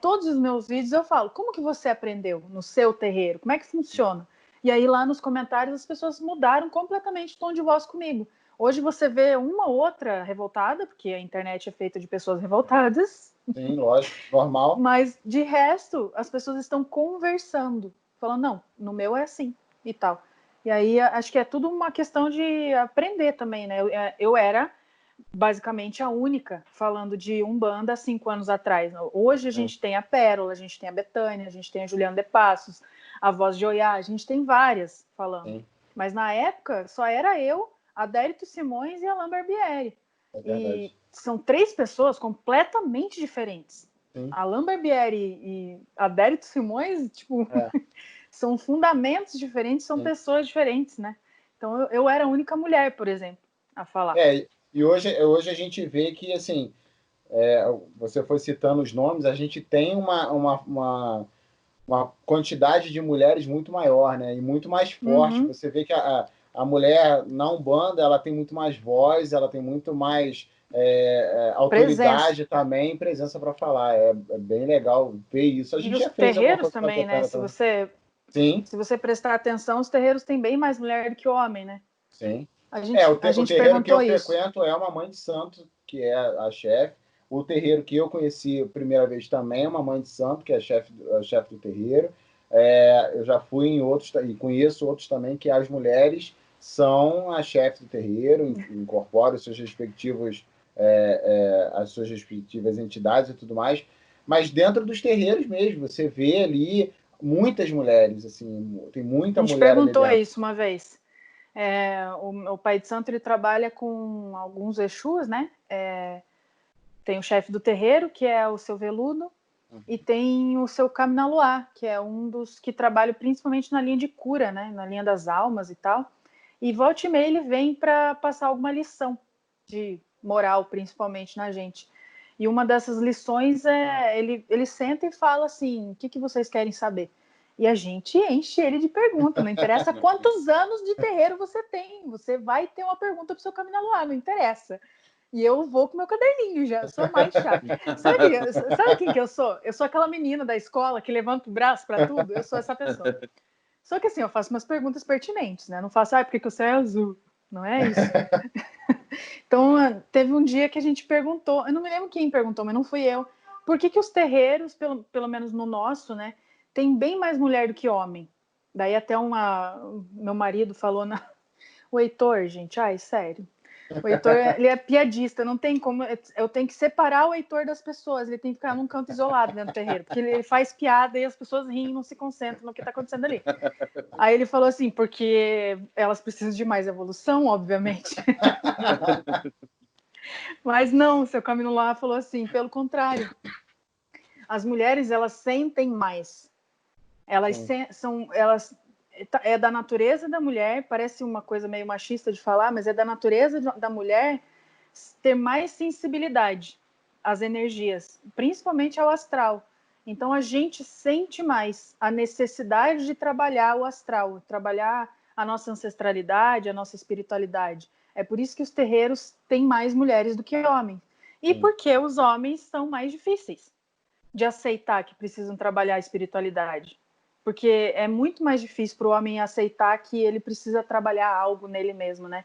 todos os meus vídeos eu falo, como que você aprendeu no seu terreiro? Como é que funciona? E aí lá nos comentários as pessoas mudaram completamente o tom de voz comigo. Hoje você vê uma ou outra revoltada, porque a internet é feita de pessoas revoltadas. Sim, lógico, normal. Mas, de resto, as pessoas estão conversando. Falando, não, no meu é assim e tal. E aí, acho que é tudo uma questão de aprender também, né? Eu era, basicamente, a única falando de Umbanda há 5 anos atrás. Hoje a gente tem a Pérola, a gente tem a Betânia, a gente tem a Juliana de Passos, a Voz de Oiá, a gente tem várias falando. Sim. Mas, na época, só era eu, Adérito Simões e Alain Barbieri. E são 3 pessoas completamente diferentes. Sim. Alain Barbieri e Adérito Simões, tipo, são fundamentos diferentes, são pessoas diferentes, né? Então, eu era a única mulher, por exemplo, a falar. E hoje a gente vê que, assim, você foi citando os nomes, a gente tem uma quantidade de mulheres muito maior, né? E muito mais forte. Você vê que a mulher na Umbanda, ela tem muito mais voz, ela tem muito mais autoridade também, presença para falar. É bem legal ver isso. A gente já fez alguma coisa também, né? Se você prestar atenção, os terreiros têm bem mais mulher do que homem, né? Sim. A gente o terreiro que eu isso. frequento é uma mãe de santo, que é a chefe. O terreiro que eu conheci a primeira vez também é uma mãe de santo, que é a chefe do terreiro. Eu já fui em outros, e conheço outros também, que as mulheres são a chefe do terreiro, incorporam as suas respectivas entidades e tudo mais. Mas dentro dos terreiros mesmo, você vê ali muitas mulheres, assim, tem muita mulher ali dentro. A gente perguntou isso uma vez. O pai de santo, ele trabalha com alguns exus, né? Tem o chefe do terreiro, que é o seu Veludo, e tem o seu Kaminaluá, que é um dos que trabalha principalmente na linha de cura, né? Na linha das almas e tal. E volta e meia ele vem para passar alguma lição de moral, principalmente na gente. E uma dessas lições ele senta e fala assim, o que vocês querem saber? E a gente enche ele de perguntas, não interessa quantos anos de terreiro você tem, você vai ter uma pergunta para o seu Kaminaluá, não interessa. E eu vou com meu caderninho já, sou mais chata. Sabe quem que eu sou? Eu sou aquela menina da escola que levanta o braço para tudo, eu sou essa pessoa. Só que assim, eu faço umas perguntas pertinentes, né? Não faço, por que o céu é azul? Não é isso. Então, teve um dia que a gente perguntou, eu não me lembro quem perguntou, mas não fui eu, por que os terreiros, pelo menos no nosso, né, tem bem mais mulher do que homem? Daí até meu marido falou, o Heitor, gente, sério. O Heitor, ele é piadista, não tem como, eu tenho que separar o Heitor das pessoas, ele tem que ficar num canto isolado dentro do terreiro, porque ele faz piada e as pessoas riem e não se concentram no que está acontecendo ali. Aí ele falou assim, porque elas precisam de mais evolução, obviamente. Mas não, seu Kaminaluá falou assim, pelo contrário, as mulheres, elas sentem mais, elas é da natureza da mulher, parece uma coisa meio machista de falar, mas é da natureza da mulher ter mais sensibilidade às energias, principalmente ao astral. Então a gente sente mais a necessidade de trabalhar o astral, trabalhar a nossa ancestralidade, a nossa espiritualidade. É por isso que os terreiros têm mais mulheres do que homens. E porque os homens são mais difíceis de aceitar que precisam trabalhar a espiritualidade. Porque é muito mais difícil para o homem aceitar que ele precisa trabalhar algo nele mesmo, né?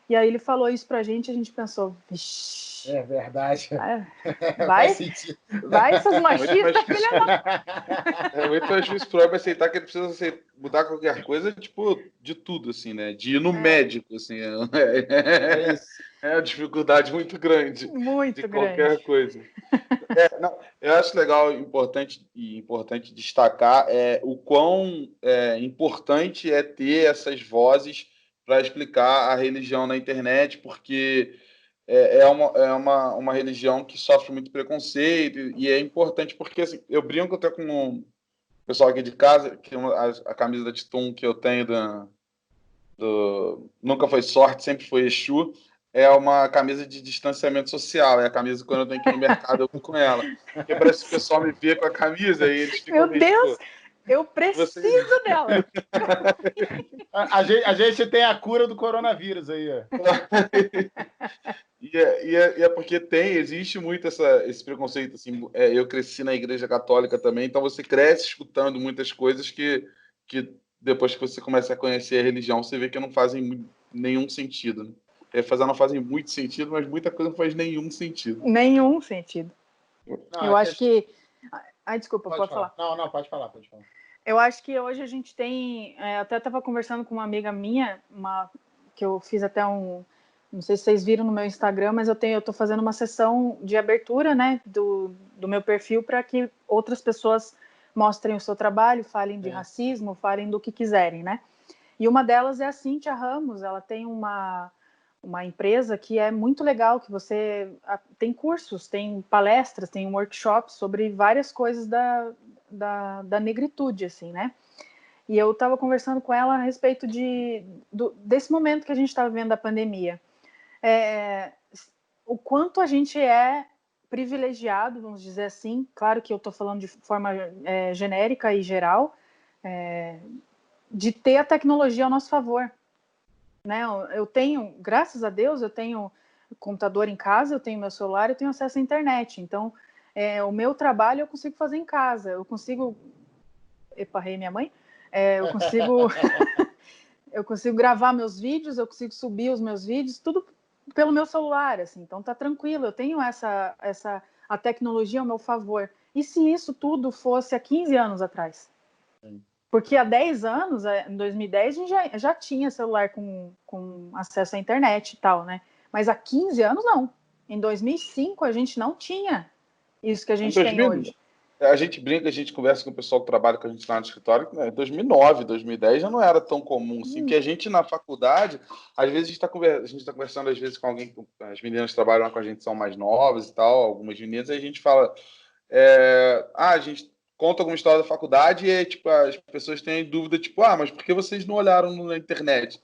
E aí ele falou isso pra gente e a gente pensou, vixi. É verdade. Vai, Faz sentido. vai essas machistas, filha da... É muito mais difícil pro homem aceitar que ele precisa mudar qualquer coisa, tipo, de tudo, assim, né? De ir no médico, assim. É uma dificuldade muito grande Muito de grande. qualquer coisa. Não, eu acho legal importante destacar o quão importante é ter essas vozes para explicar a religião na internet, porque uma religião que sofre muito preconceito e é importante porque assim, eu brinco até com o pessoal aqui de casa que a camisa da Titum que eu tenho nunca foi sorte, sempre foi Exu, é uma camisa de distanciamento social, é a camisa que quando eu tenho que ir no mercado eu vou com ela, porque parece que o pessoal me vê com a camisa e eles ficam Meu Deus, eu preciso dela. A gente tem a cura do coronavírus aí. É porque existe muito esse preconceito. Assim, eu cresci na igreja católica também, então você cresce escutando muitas coisas que depois que você começa a conhecer a religião, você vê que não fazem nenhum sentido. Né? Não fazem muito sentido, mas muita coisa não faz nenhum sentido. Nenhum sentido. Não, eu acho que... Ai, desculpa, pode falar. Não, pode falar. Eu acho que hoje a gente tem... até estava conversando com uma amiga minha, que eu fiz até não sei se vocês viram no meu Instagram, mas eu estou fazendo uma sessão de abertura, né, do meu perfil para que outras pessoas mostrem o seu trabalho, falem de racismo, falem do que quiserem, né? E uma delas é a Cíntia Ramos, ela tem uma empresa que é muito legal, que você tem cursos, tem palestras, tem workshops sobre várias coisas da negritude, assim, né? E eu estava conversando com ela a respeito desse momento que a gente está vivendo da pandemia. O quanto a gente é privilegiado, vamos dizer assim, claro que eu estou falando de forma genérica e geral, de ter a tecnologia ao nosso favor. Né? Eu tenho, graças a Deus, eu tenho computador em casa, eu tenho meu celular, eu tenho acesso à internet. Então, o meu trabalho eu consigo fazer em casa, eu consigo... Eparrei minha mãe? Eu consigo... eu consigo gravar meus vídeos, eu consigo subir os meus vídeos, tudo pelo meu celular, assim. Então tá tranquilo, eu tenho a tecnologia ao meu favor. E se isso tudo fosse há 15 anos atrás? Sim. Porque há 10 anos, em 2010, a gente já tinha celular com acesso à internet e tal, né? Mas há 15 anos, não. Em 2005, a gente não tinha isso que a gente tem hoje. A gente brinca, a gente conversa com o pessoal que trabalha com a gente lá no escritório, né? 2009, 2010 já não era tão comum assim, porque a gente na faculdade, às vezes a gente tá conversando às vezes com alguém, as meninas que trabalham com a gente são mais novas e tal, algumas meninas, aí a gente fala, a gente conta alguma história da faculdade e tipo, as pessoas têm dúvida, tipo, mas por que vocês não olharam na internet?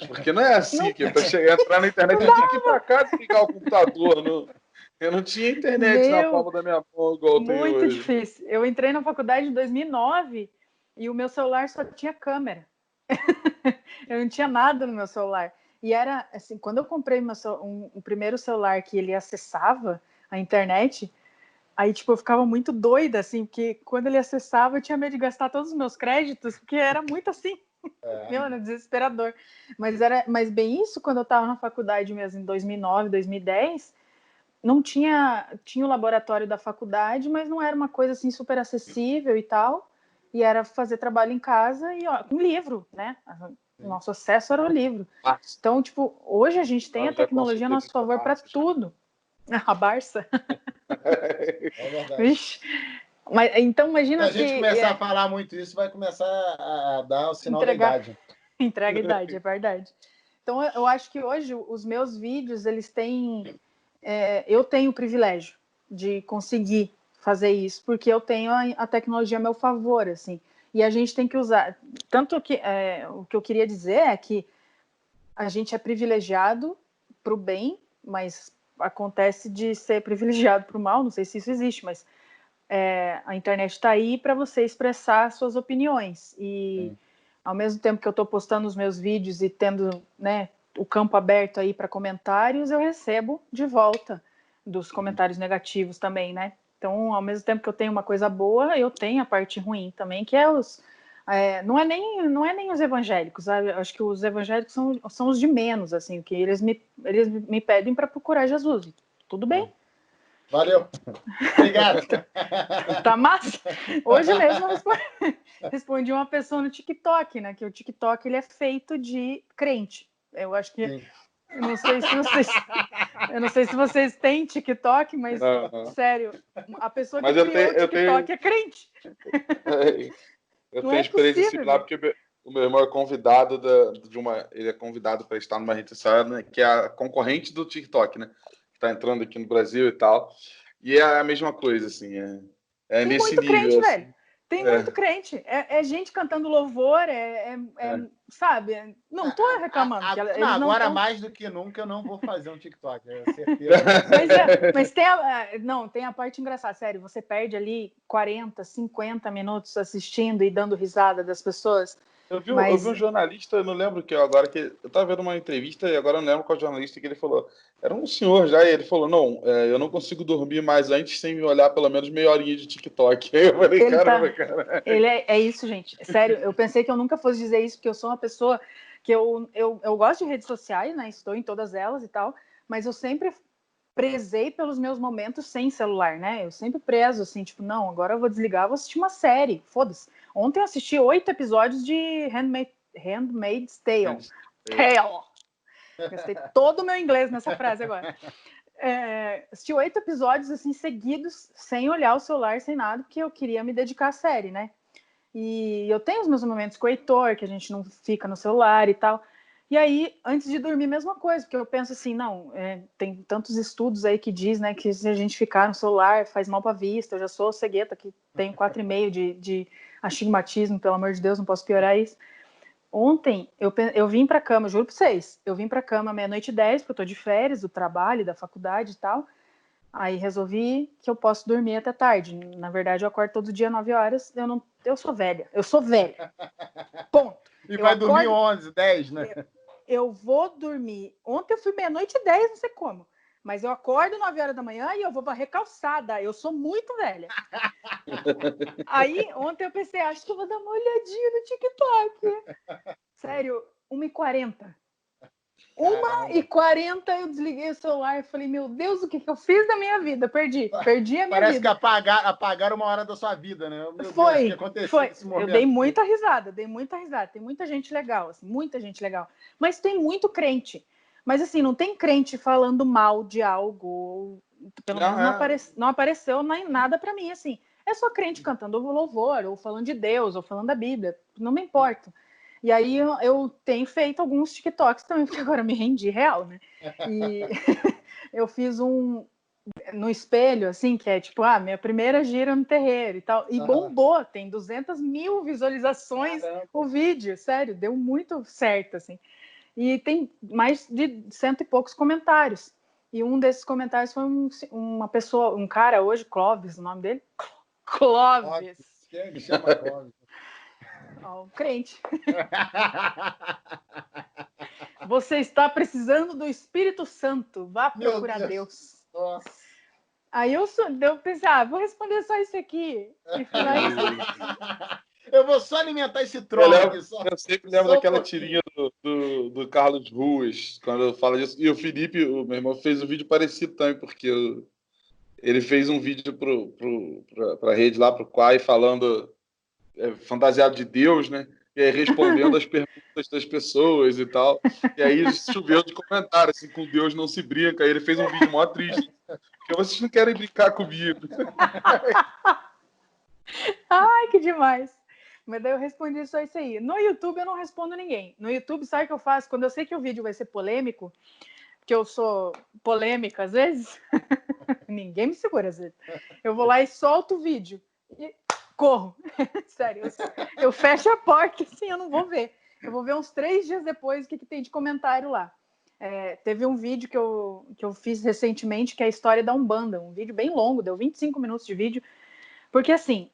Porque não é assim, que para entrar na internet eu tinha que ir para casa e ligar o computador, não... Eu não tinha internet na palma da minha mão igual eu tenho hoje. Muito difícil. Eu entrei na faculdade em 2009 e o meu celular só tinha câmera. Eu não tinha nada no meu celular. E era assim, quando eu comprei o primeiro celular que ele acessava a internet, aí tipo eu ficava muito doida, assim, porque quando ele acessava eu tinha medo de gastar todos os meus créditos, porque era muito assim. Meu, era desesperador. Mas bem isso, quando eu estava na faculdade mesmo, em 2009, 2010... não tinha o laboratório da faculdade, mas não era uma coisa assim super acessível e tal, e era fazer trabalho em casa e com livro, né? O nosso acesso era o livro. Então, tipo, hoje a gente tem a tecnologia a nosso favor para tudo. A Barça. É verdade. Vixe. Mas, então, imagina se a gente começar a falar muito isso, vai começar a dar o sinal da idade. Entrega a idade, é verdade. Então, eu acho que hoje os meus vídeos, eles têm... eu tenho o privilégio de conseguir fazer isso, porque eu tenho a tecnologia a meu favor, assim, e a gente tem que usar, tanto que o que eu queria dizer é que a gente é privilegiado para o bem, mas acontece de ser privilegiado para o mal, não sei se isso existe, mas a internet está aí para você expressar suas opiniões, e ao mesmo tempo que eu estou postando os meus vídeos e tendo, né, o campo aberto aí para comentários, eu recebo de volta dos comentários negativos também, né? Então, ao mesmo tempo que eu tenho uma coisa boa, eu tenho a parte ruim também, que é não é nem os evangélicos, sabe? Acho que os evangélicos são os de menos, assim, que eles me pedem para procurar Jesus. Tudo bem. Valeu. Obrigado. Tá massa? Hoje mesmo eu respondi uma pessoa no TikTok, né? Que o TikTok ele é feito de crente. Eu acho que... Eu não sei se vocês têm TikTok, mas, sério, a pessoa que criou o TikTok é crente. Eu tenho experiência similar, porque o meu irmão é convidado ele é convidado para estar numa rede social, né, que é a concorrente do TikTok, né? Que está entrando aqui no Brasil e tal. E é a mesma coisa, assim, é nesse nível. Crente, assim. Velho. Tem muito crente. É gente cantando louvor, sabe? Não tô reclamando. Agora, mais do que nunca, eu não vou fazer um TikTok. É certeza. Mas tem a parte engraçada. Sério, você perde ali 40, 50 minutos assistindo e dando risada das pessoas. Eu vi um jornalista, eu não lembro que agora, que eu estava vendo uma entrevista e agora eu não lembro qual jornalista que ele falou. Era um senhor já, e ele falou, não, eu não consigo dormir mais antes sem me olhar pelo menos meia horinha de TikTok. Aí eu falei, caramba, cara. Ele é isso, gente. Sério, eu pensei que eu nunca fosse dizer isso, porque eu sou uma pessoa que eu gosto de redes sociais, né? Estou em todas elas e tal, mas eu sempre prezei pelos meus momentos sem celular, né? Eu sempre prezo, assim, tipo, não, agora eu vou desligar, vou assistir uma série, foda-se. Ontem eu assisti 8 episódios de Handmaid's Tale. Gastei todo o meu inglês nessa frase agora. Assisti 8 episódios, assim, seguidos, sem olhar o celular, sem nada, porque eu queria me dedicar à série, né? E eu tenho os meus momentos com o Heitor, que a gente não fica no celular e tal. E aí, antes de dormir, mesma coisa, porque eu penso assim, não, tem tantos estudos aí que diz, né, que se a gente ficar no celular faz mal para a vista. Eu já sou cegueta, que tenho 4,5 de astigmatismo, pelo amor de Deus, não posso piorar isso. Ontem, eu vim para a cama, juro para vocês, eu vim para a cama 00:10, porque eu tô de férias, do trabalho, da faculdade e tal. Aí resolvi que eu posso dormir até tarde. Na verdade, eu acordo todo dia 9 horas. Eu sou velha. Ponto. E vai dormir 11, 10, né? Eu vou dormir. Ontem eu fui 00:10, não sei como. Mas eu acordo 9 horas da manhã e eu vou varrer calçada. Eu sou muito velha. Aí, ontem eu pensei, acho que eu vou dar uma olhadinha no TikTok. Sério, 1h40. 1h40 eu desliguei o celular e falei, meu Deus, o que eu fiz da minha vida? Perdi a minha vida. Parece que apagaram uma hora da sua vida, né? Meu foi, Deus, o que aconteceu nesse momento? Eu dei muita risada. Tem muita gente legal, assim, muita gente legal. Mas tem muito crente. Mas assim, não tem crente falando mal de algo. Pelo menos não apareceu nem nada para mim, assim. É só crente cantando louvor, ou falando de Deus, ou falando da Bíblia. Não me importo. E aí eu tenho feito alguns TikToks também, porque agora eu me rendi real, né? E eu fiz um no espelho, assim, que é tipo, minha primeira gira no terreiro e tal. E bombou, tem 200 mil visualizações o vídeo, sério, deu muito certo, assim. E tem mais de 100 e poucos comentários. E um desses comentários foi uma pessoa, um cara hoje, Clóvis, o nome dele? Clóvis. Quem chama Clóvis? O crente. Você está precisando do Espírito Santo. Vá procurar Deus. Nossa. Aí eu pensei, vou responder só isso aqui. E eu vou só alimentar esse troll aqui. Eu sempre lembro daquela tirinha do Carlos Ruas, quando eu falo disso. E o Felipe, o meu irmão, fez um vídeo parecido também, porque ele fez um vídeo para a rede lá, pro Quai, falando fantasiado de Deus, né? E aí respondendo as perguntas das pessoas e tal. E aí choveu de comentário, assim, com Deus não se brinca. Aí ele fez um vídeo mó triste. Porque vocês não querem brincar comigo. Ai, que demais. Mas daí eu respondi só isso aí. No YouTube eu não respondo ninguém. No YouTube, sabe o que eu faço? Quando eu sei que o vídeo vai ser polêmico, que eu sou polêmica às vezes, ninguém me segura às vezes. Eu vou lá e solto o vídeo. E corro. Sério, eu fecho a porta assim, eu não vou ver. Eu vou ver uns 3 dias depois o que tem de comentário lá. Teve um vídeo que eu fiz recentemente, que é a história da Umbanda. Um vídeo bem longo, deu 25 minutos de vídeo. Porque assim,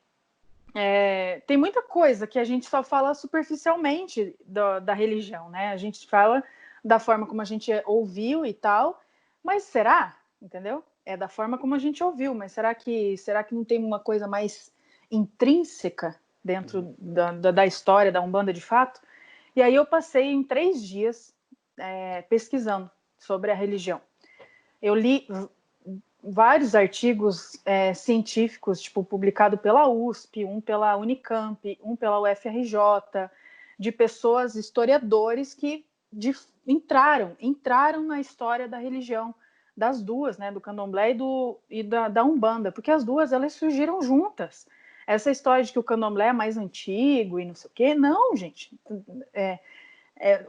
tem muita coisa que a gente só fala superficialmente da religião, né? A gente fala da forma como a gente ouviu e tal, mas será? Entendeu? é da forma como a gente ouviu, mas será que não tem uma coisa mais intrínseca dentro da história da Umbanda de fato? E aí eu passei em 3 dias pesquisando sobre a religião. Eu li vários artigos científicos, tipo, publicado pela USP, um pela Unicamp, um pela UFRJ, de pessoas, historiadores que entraram na história da religião, das duas, né, do Candomblé e da Umbanda, porque as duas, elas surgiram juntas. Essa história de que o Candomblé é mais antigo e não sei o quê, não, gente.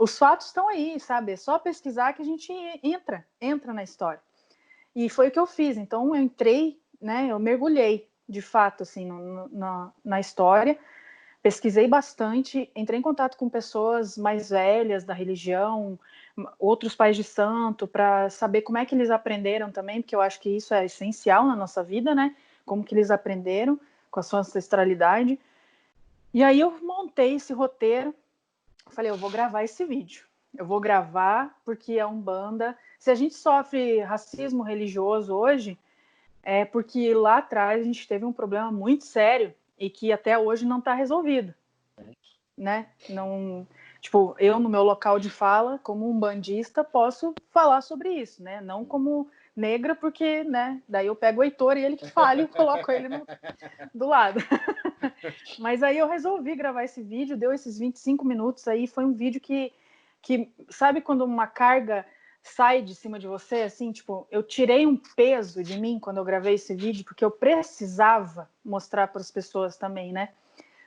Os fatos estão aí, sabe? É só pesquisar que a gente entra na história. E foi o que eu fiz. Então, eu entrei, né? Eu mergulhei, de fato, assim, na história. Pesquisei bastante, entrei em contato com pessoas mais velhas da religião, outros pais de santo, para saber como é que eles aprenderam também, porque eu acho que isso é essencial na nossa vida, né? Como que eles aprenderam com a sua ancestralidade. E aí eu montei esse roteiro. Falei, eu vou gravar esse vídeo. Eu vou gravar porque a Umbanda... Se a gente sofre racismo religioso hoje, é porque lá atrás a gente teve um problema muito sério e que até hoje não está resolvido, né? Não, tipo, eu no meu local de fala, como umbandista, posso falar sobre isso, né? Não como negra, porque, né? Daí eu pego o Heitor e ele que fala e eu coloco ele do lado. Mas aí eu resolvi gravar esse vídeo, deu esses 25 minutos aí, foi um vídeo que sabe quando uma carga sai de cima de você, assim, tipo, eu tirei um peso de mim quando eu gravei esse vídeo, porque eu precisava mostrar para as pessoas também, né?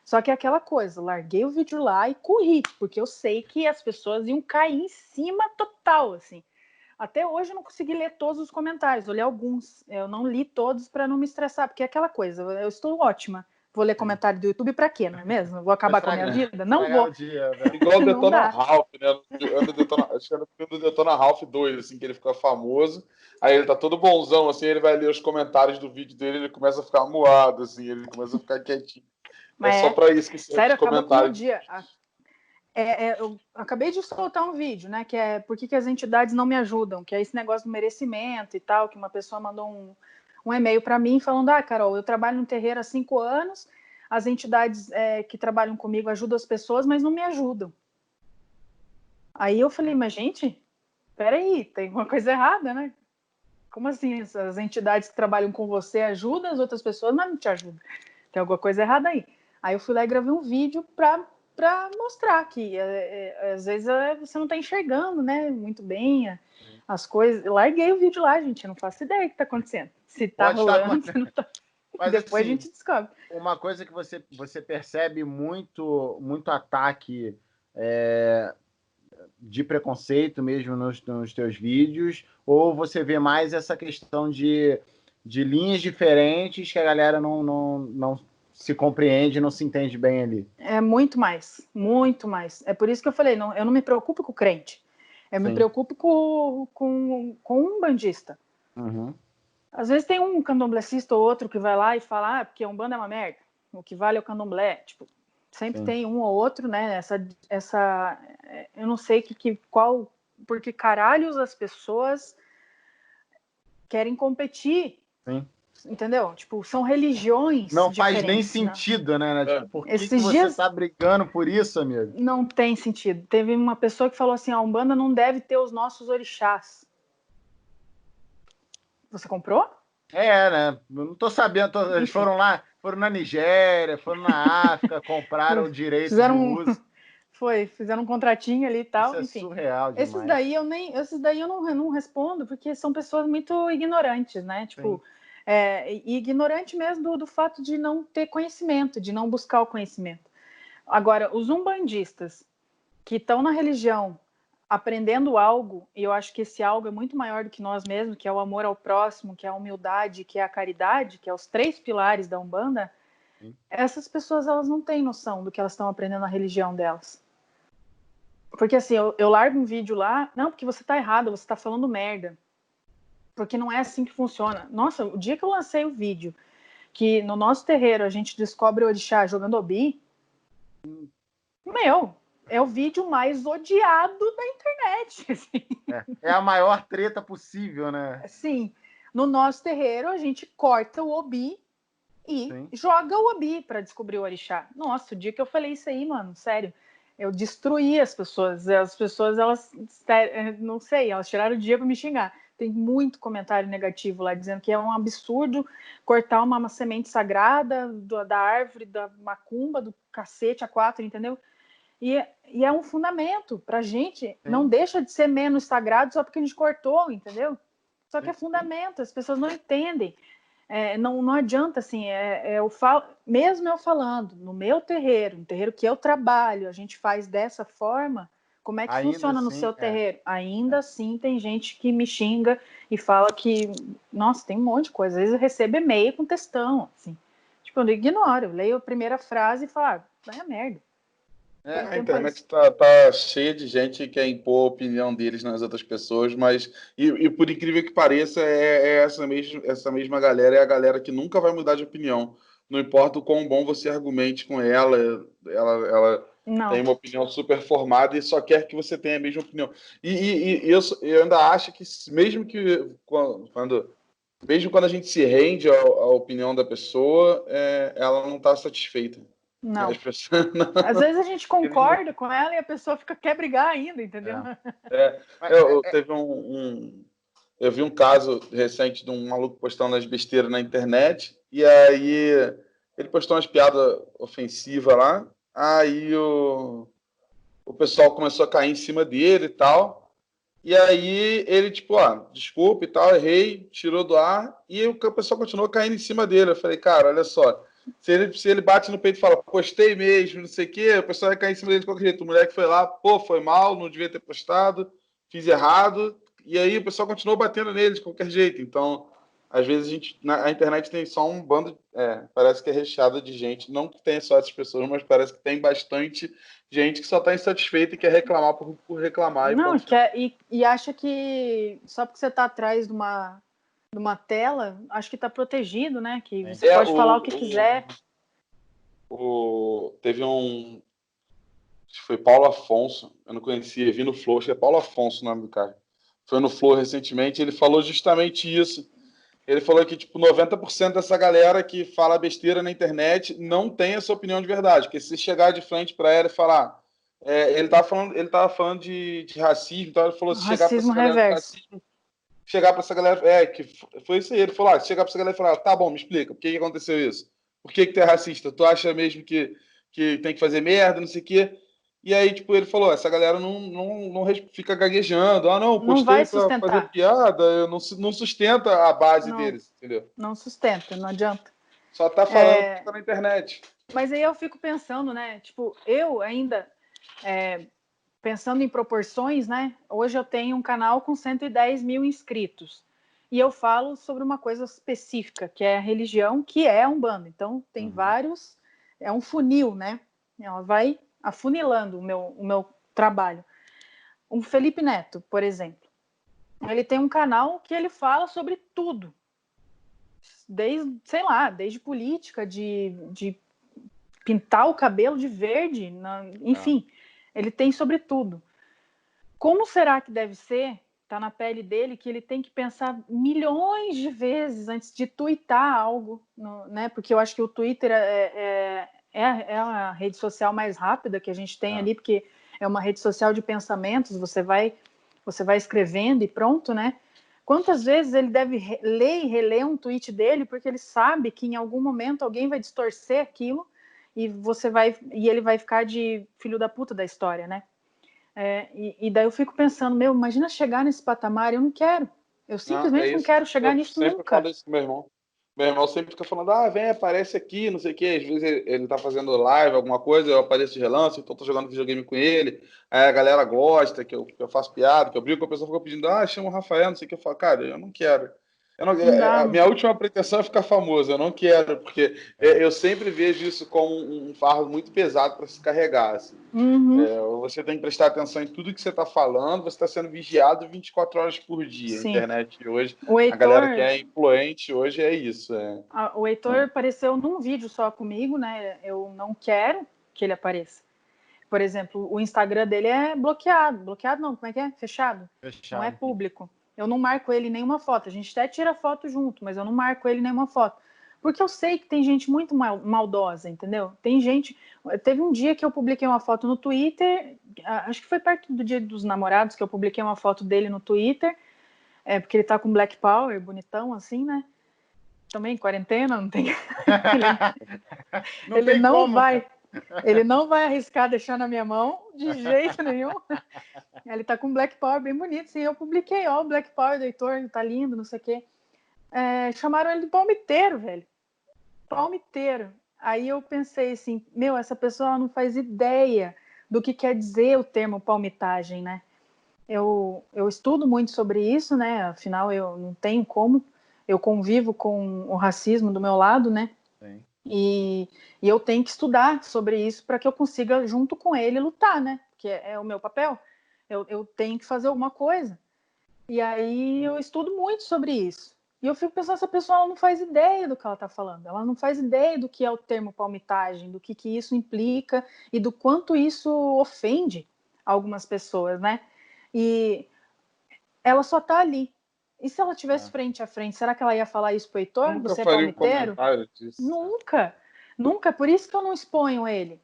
Só que é aquela coisa, larguei o vídeo lá e corri, porque eu sei que as pessoas iam cair em cima total, assim. Até hoje eu não consegui ler todos os comentários, eu li alguns, eu não li todos para não me estressar, porque é aquela coisa, eu estou ótima. Vou ler comentário do YouTube para quê, não é mesmo? Vou acabar com a minha vida? Não vou. Igual o Detona Ralph, né? Acho que era do Detona Ralph 2, assim, que ele fica famoso. Aí ele tá todo bonzão, assim, ele vai ler os comentários do vídeo dele, ele começa a ficar moado, assim, ele começa a ficar quietinho. Mas só pra isso que serve sério, os acaba com o meu comentários. dia. Eu acabei de soltar um vídeo, né? Que é por que as entidades não me ajudam, que é esse negócio do merecimento e tal, que uma pessoa mandou um e-mail para mim falando, Carol, eu trabalho no terreiro há 5 anos, as entidades que trabalham comigo ajudam as pessoas, mas não me ajudam. Aí eu falei, mas gente, peraí, tem alguma coisa errada, né? Como assim? As entidades que trabalham com você ajudam as outras pessoas, mas não te ajudam. Tem alguma coisa errada aí. Aí eu fui lá e gravei um vídeo para mostrar que às vezes você não está enxergando, né, muito bem as coisas. Eu larguei o vídeo lá, gente, eu não faço ideia do que está acontecendo. Se está rolando, se não está. Depois assim, a gente descobre. Uma coisa que você percebe muito ataque de preconceito mesmo nos teus vídeos, ou você vê mais essa questão de linhas diferentes que a galera não se compreende, não se entende bem ali? É muito mais, muito mais. É por isso que eu falei, eu não me preocupo com o crente, eu me preocupo com um bandista. Uhum. Às vezes tem um candomblessista ou outro que vai lá e fala, porque a Umbanda é uma merda, o que vale é o candomblé, tipo, sempre tem um ou outro, né, essa eu não sei porque caralhos as pessoas querem competir. Sim. Entendeu? Tipo, são religiões não diferentes. Faz nem sentido, né? Tipo, por que Esses você dias tá brigando por isso, amigo? não tem sentido. Teve uma pessoa que falou assim, a Umbanda não deve ter os nossos orixás. Você comprou? Né? Não tô sabendo. Eles foram lá, foram na Nigéria, foram na África, compraram o direito de uso. Fizeram um contratinho ali e tal. Isso é enfim. surreal demais. Esses daí eu não respondo, porque são pessoas muito ignorantes, né? Tipo, ignorante mesmo do fato de não ter conhecimento, de não buscar o conhecimento. Agora, os umbandistas que estão na religião aprendendo algo, e eu acho que esse algo é muito maior do que nós mesmos, que é o amor ao próximo, que é a humildade, que é a caridade, que é os 3 pilares da Umbanda, essas pessoas elas não têm noção do que elas estão aprendendo na religião delas. Porque assim, eu largo um vídeo lá, não, porque você tá errado, você tá falando merda. Porque não é assim que funciona. Nossa, o dia que eu lancei o vídeo, que no nosso terreiro a gente descobre o orixá jogando obi, é o vídeo mais odiado da internet. Assim. É a maior treta possível, né? Sim. No nosso terreiro, a gente corta o obi e joga o obi para descobrir o orixá. Nossa, o dia que eu falei isso aí, mano, sério, eu destruí as pessoas. As pessoas, elas, não sei, elas tiraram o dia para me xingar. Tem muito comentário negativo lá, dizendo que é um absurdo cortar uma semente sagrada da árvore, da macumba, do cacete a quatro, entendeu? E é um fundamento para a gente, não deixa de ser menos sagrado só porque a gente cortou, entendeu? Só que é fundamento, as pessoas não entendem. Não adianta, assim, mesmo eu falando, no meu terreiro, no terreiro que eu trabalho, a gente faz dessa forma, como é que Ainda funciona no assim, seu terreiro? Ainda assim tem gente que me xinga e fala que, nossa, tem um monte de coisa. Às vezes eu recebo e-mail com textão, assim. Tipo, eu não ignoro, eu leio a primeira frase e falo, vai a merda. A internet tá cheia de gente que quer impor a opinião deles nas outras pessoas, mas e por incrível que pareça, essa mesma galera é a galera que nunca vai mudar de opinião. Não importa o quão bom você argumente com ela tem uma opinião super formada e só quer que você tenha a mesma opinião. Eu ainda acho que mesmo quando a gente se rende à opinião da pessoa, ela não está satisfeita. Não. Às vezes a gente concorda com ela e a pessoa quer brigar ainda, entendeu? Eu vi um caso recente de um maluco postando as besteiras na internet, e aí ele postou umas piadas ofensivas lá, aí o pessoal começou a cair em cima dele e tal, e aí ele, tipo, desculpa e tal, errei, tirou do ar, e o pessoal continuou caindo em cima dele. Eu falei, cara, olha só, se ele bate no peito e fala, postei mesmo, não sei o quê, o pessoal vai cair em cima dele de qualquer jeito. O moleque foi lá, pô, foi mal, não devia ter postado, fiz errado, e aí o pessoal continuou batendo nele de qualquer jeito. Então, às vezes a internet tem só um bando, parece que é recheada de gente, não que tenha só essas pessoas, mas parece que tem bastante gente que só está insatisfeita e quer reclamar por reclamar. Não, e acha que só porque você está atrás de uma tela, acho que está protegido, né? Que você pode falar o que quiser. Teve acho que foi Paulo Afonso, eu não conhecia, vi no Flow, acho que é Paulo Afonso o nome do cara. Foi no Flow recentemente, ele falou justamente isso. Ele falou que, tipo, 90% dessa galera que fala besteira na internet não tem essa opinião de verdade. Porque se chegar de frente para ela e falar... ele tava falando de racismo, então ele falou, se chegar para essa galera de racismo, chegar para essa galera... que foi isso aí, ele falou, se chegar para essa galera e falar, tá bom, me explica, por que aconteceu isso? Por que tu é racista? Tu acha mesmo que tem que fazer merda, não sei o quê? E aí, tipo, ele falou, essa galera não fica gaguejando. Não, postei para fazer piada, não sustenta a base deles, entendeu? Não sustenta, não adianta. Só tá falando que tá na internet. Mas aí eu fico pensando, né? Tipo, eu ainda, pensando em proporções, né? Hoje eu tenho um canal com 110 mil inscritos. E eu falo sobre uma coisa específica, que é a religião, que é a Umbanda. Então, tem vários... É um funil, né? Ela vai afunilando o meu trabalho. O Felipe Neto, por exemplo, ele tem um canal que ele fala sobre tudo. Desde política, de pintar o cabelo de verde, enfim, ele tem sobre tudo. Como será que deve ser, tá na pele dele, que ele tem que pensar milhões de vezes antes de tuitar algo, né? Porque eu acho que o Twitter é a rede social mais rápida que a gente tem ali, porque é uma rede social de pensamentos, você vai escrevendo e pronto, né? Quantas vezes ele deve ler e reler um tweet dele, porque ele sabe que em algum momento alguém vai distorcer aquilo e ele vai ficar de filho da puta da história, né? E daí eu fico pensando, imagina chegar nesse patamar, eu não quero. Eu simplesmente não quero chegar nisso nunca. Eu sempre falo isso com meu irmão. Meu irmão sempre fica falando, vem, aparece aqui, não sei o quê. Às vezes ele tá fazendo live, alguma coisa, eu apareço de relance, então tô jogando videogame com ele. Aí a galera gosta que eu faço piada, que eu brinco, a pessoa fica pedindo, chama o Rafael, não sei o que. Eu falo, cara, eu não quero. A minha última pretensão é ficar famoso, eu não quero, porque eu sempre vejo isso como um fardo muito pesado para se carregar. Assim. Você tem que prestar atenção em tudo que você está falando, você está sendo vigiado 24 horas por dia. Sim. A internet hoje, Heitor, a galera que é influente hoje é isso. O Heitor apareceu num vídeo só comigo, né? Eu não quero que ele apareça. Por exemplo, o Instagram dele é bloqueado. Bloqueado não, como é que é? Fechado. Não é público. Eu não marco ele em nenhuma foto. A gente até tira foto junto, mas eu não marco ele em nenhuma foto. Porque eu sei que tem gente muito maldosa, entendeu? Tem gente... Teve um dia que eu publiquei uma foto no Twitter, acho que foi perto do Dia dos Namorados, que eu publiquei uma foto dele no Twitter, porque ele tá com Black Power, bonitão, assim, né? Também quarentena, não tem... ele não como, vai... Ele não vai arriscar deixar na minha mão, de jeito nenhum. Ele tá com Black Power bem bonito, sim. Eu publiquei, ó, o Black Power do Heitor, tá lindo, não sei o quê. Chamaram ele de palmiteiro, velho. Palmiteiro. Aí eu pensei assim, essa pessoa não faz ideia do que quer dizer o termo palmitagem, né? Eu estudo muito sobre isso, né? Afinal, eu não tenho como. Eu convivo com o racismo do meu lado, né? Sim. E eu tenho que estudar sobre isso para que eu consiga, junto com ele, lutar, né? Porque é o meu papel. Eu tenho que fazer alguma coisa. E aí eu estudo muito sobre isso. E eu fico pensando, essa pessoa ela não faz ideia do que ela está falando. Ela não faz ideia do que é o termo palmitagem, do que isso implica e do quanto isso ofende algumas pessoas, né? E ela só está ali. E se ela tivesse frente a frente, será que ela ia falar isso pro Heitor? Nunca Você é faria palmiteiro? um comentário disso. Nunca. Por isso que eu não exponho ele.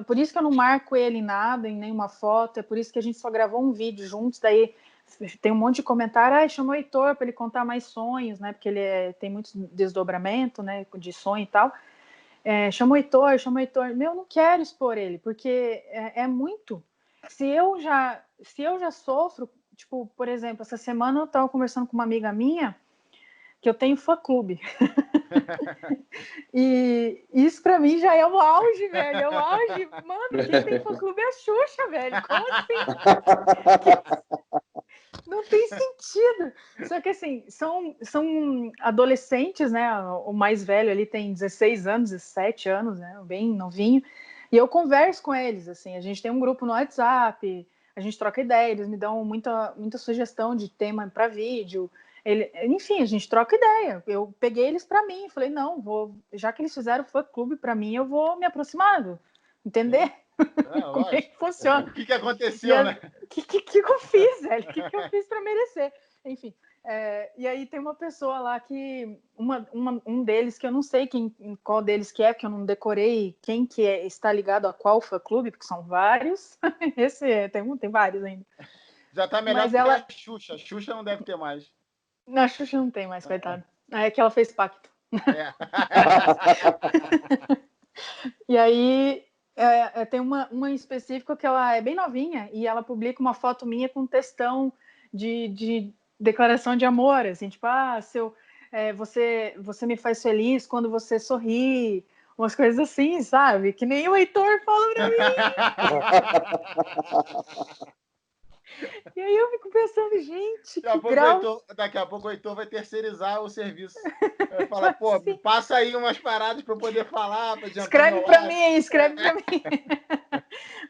Por isso que eu não marco ele em nada, em nenhuma foto. É por isso que a gente só gravou um vídeo juntos. Daí tem um monte de comentário. Chamou o Heitor para ele contar mais sonhos, né? Porque ele tem muito desdobramento, né? De sonho e tal. Chamou o Heitor. Eu não quero expor ele, porque é muito. Se eu já sofro, tipo, por exemplo, essa semana eu estava conversando com uma amiga minha que eu tenho fã-clube. E isso pra mim já é o auge, velho. É o auge. Mano, quem tem fã-clube é a Xuxa, velho. Como assim? Não tem sentido. Só que assim, são adolescentes, né? O mais velho ali tem 16 anos, 17 anos, né? Bem novinho. E eu converso com eles, assim. A gente tem um grupo no WhatsApp, a gente troca ideia, eles me dão muita sugestão de tema para vídeo. Enfim, a gente troca ideia. Eu peguei eles para mim, falei, não, já que eles fizeram fã-clube para mim, eu vou me aproximar, entender? Como é que funciona? O que aconteceu, né? O que eu fiz, velho? O que eu fiz para merecer? Enfim, e aí tem uma pessoa lá que... um deles, que eu não sei qual deles que é, porque eu não decorei quem que está ligado a qual fã-clube, porque são vários. Tem vários ainda. Já tá melhor que a Xuxa. A Xuxa não deve ter mais. Não, a Xuxa não tem mais, coitada. É que ela fez pacto. E aí... tem uma em específico que ela é bem novinha e ela publica uma foto minha com textão de declaração de amor, assim, tipo, você me faz feliz quando você sorri, umas coisas assim, sabe? Que nem o Heitor fala pra mim. E aí eu fico pensando, gente, daqui a pouco o Heitor vai terceirizar o serviço. Vai falar, pô, passa aí umas paradas para eu poder falar. Escreve para mim.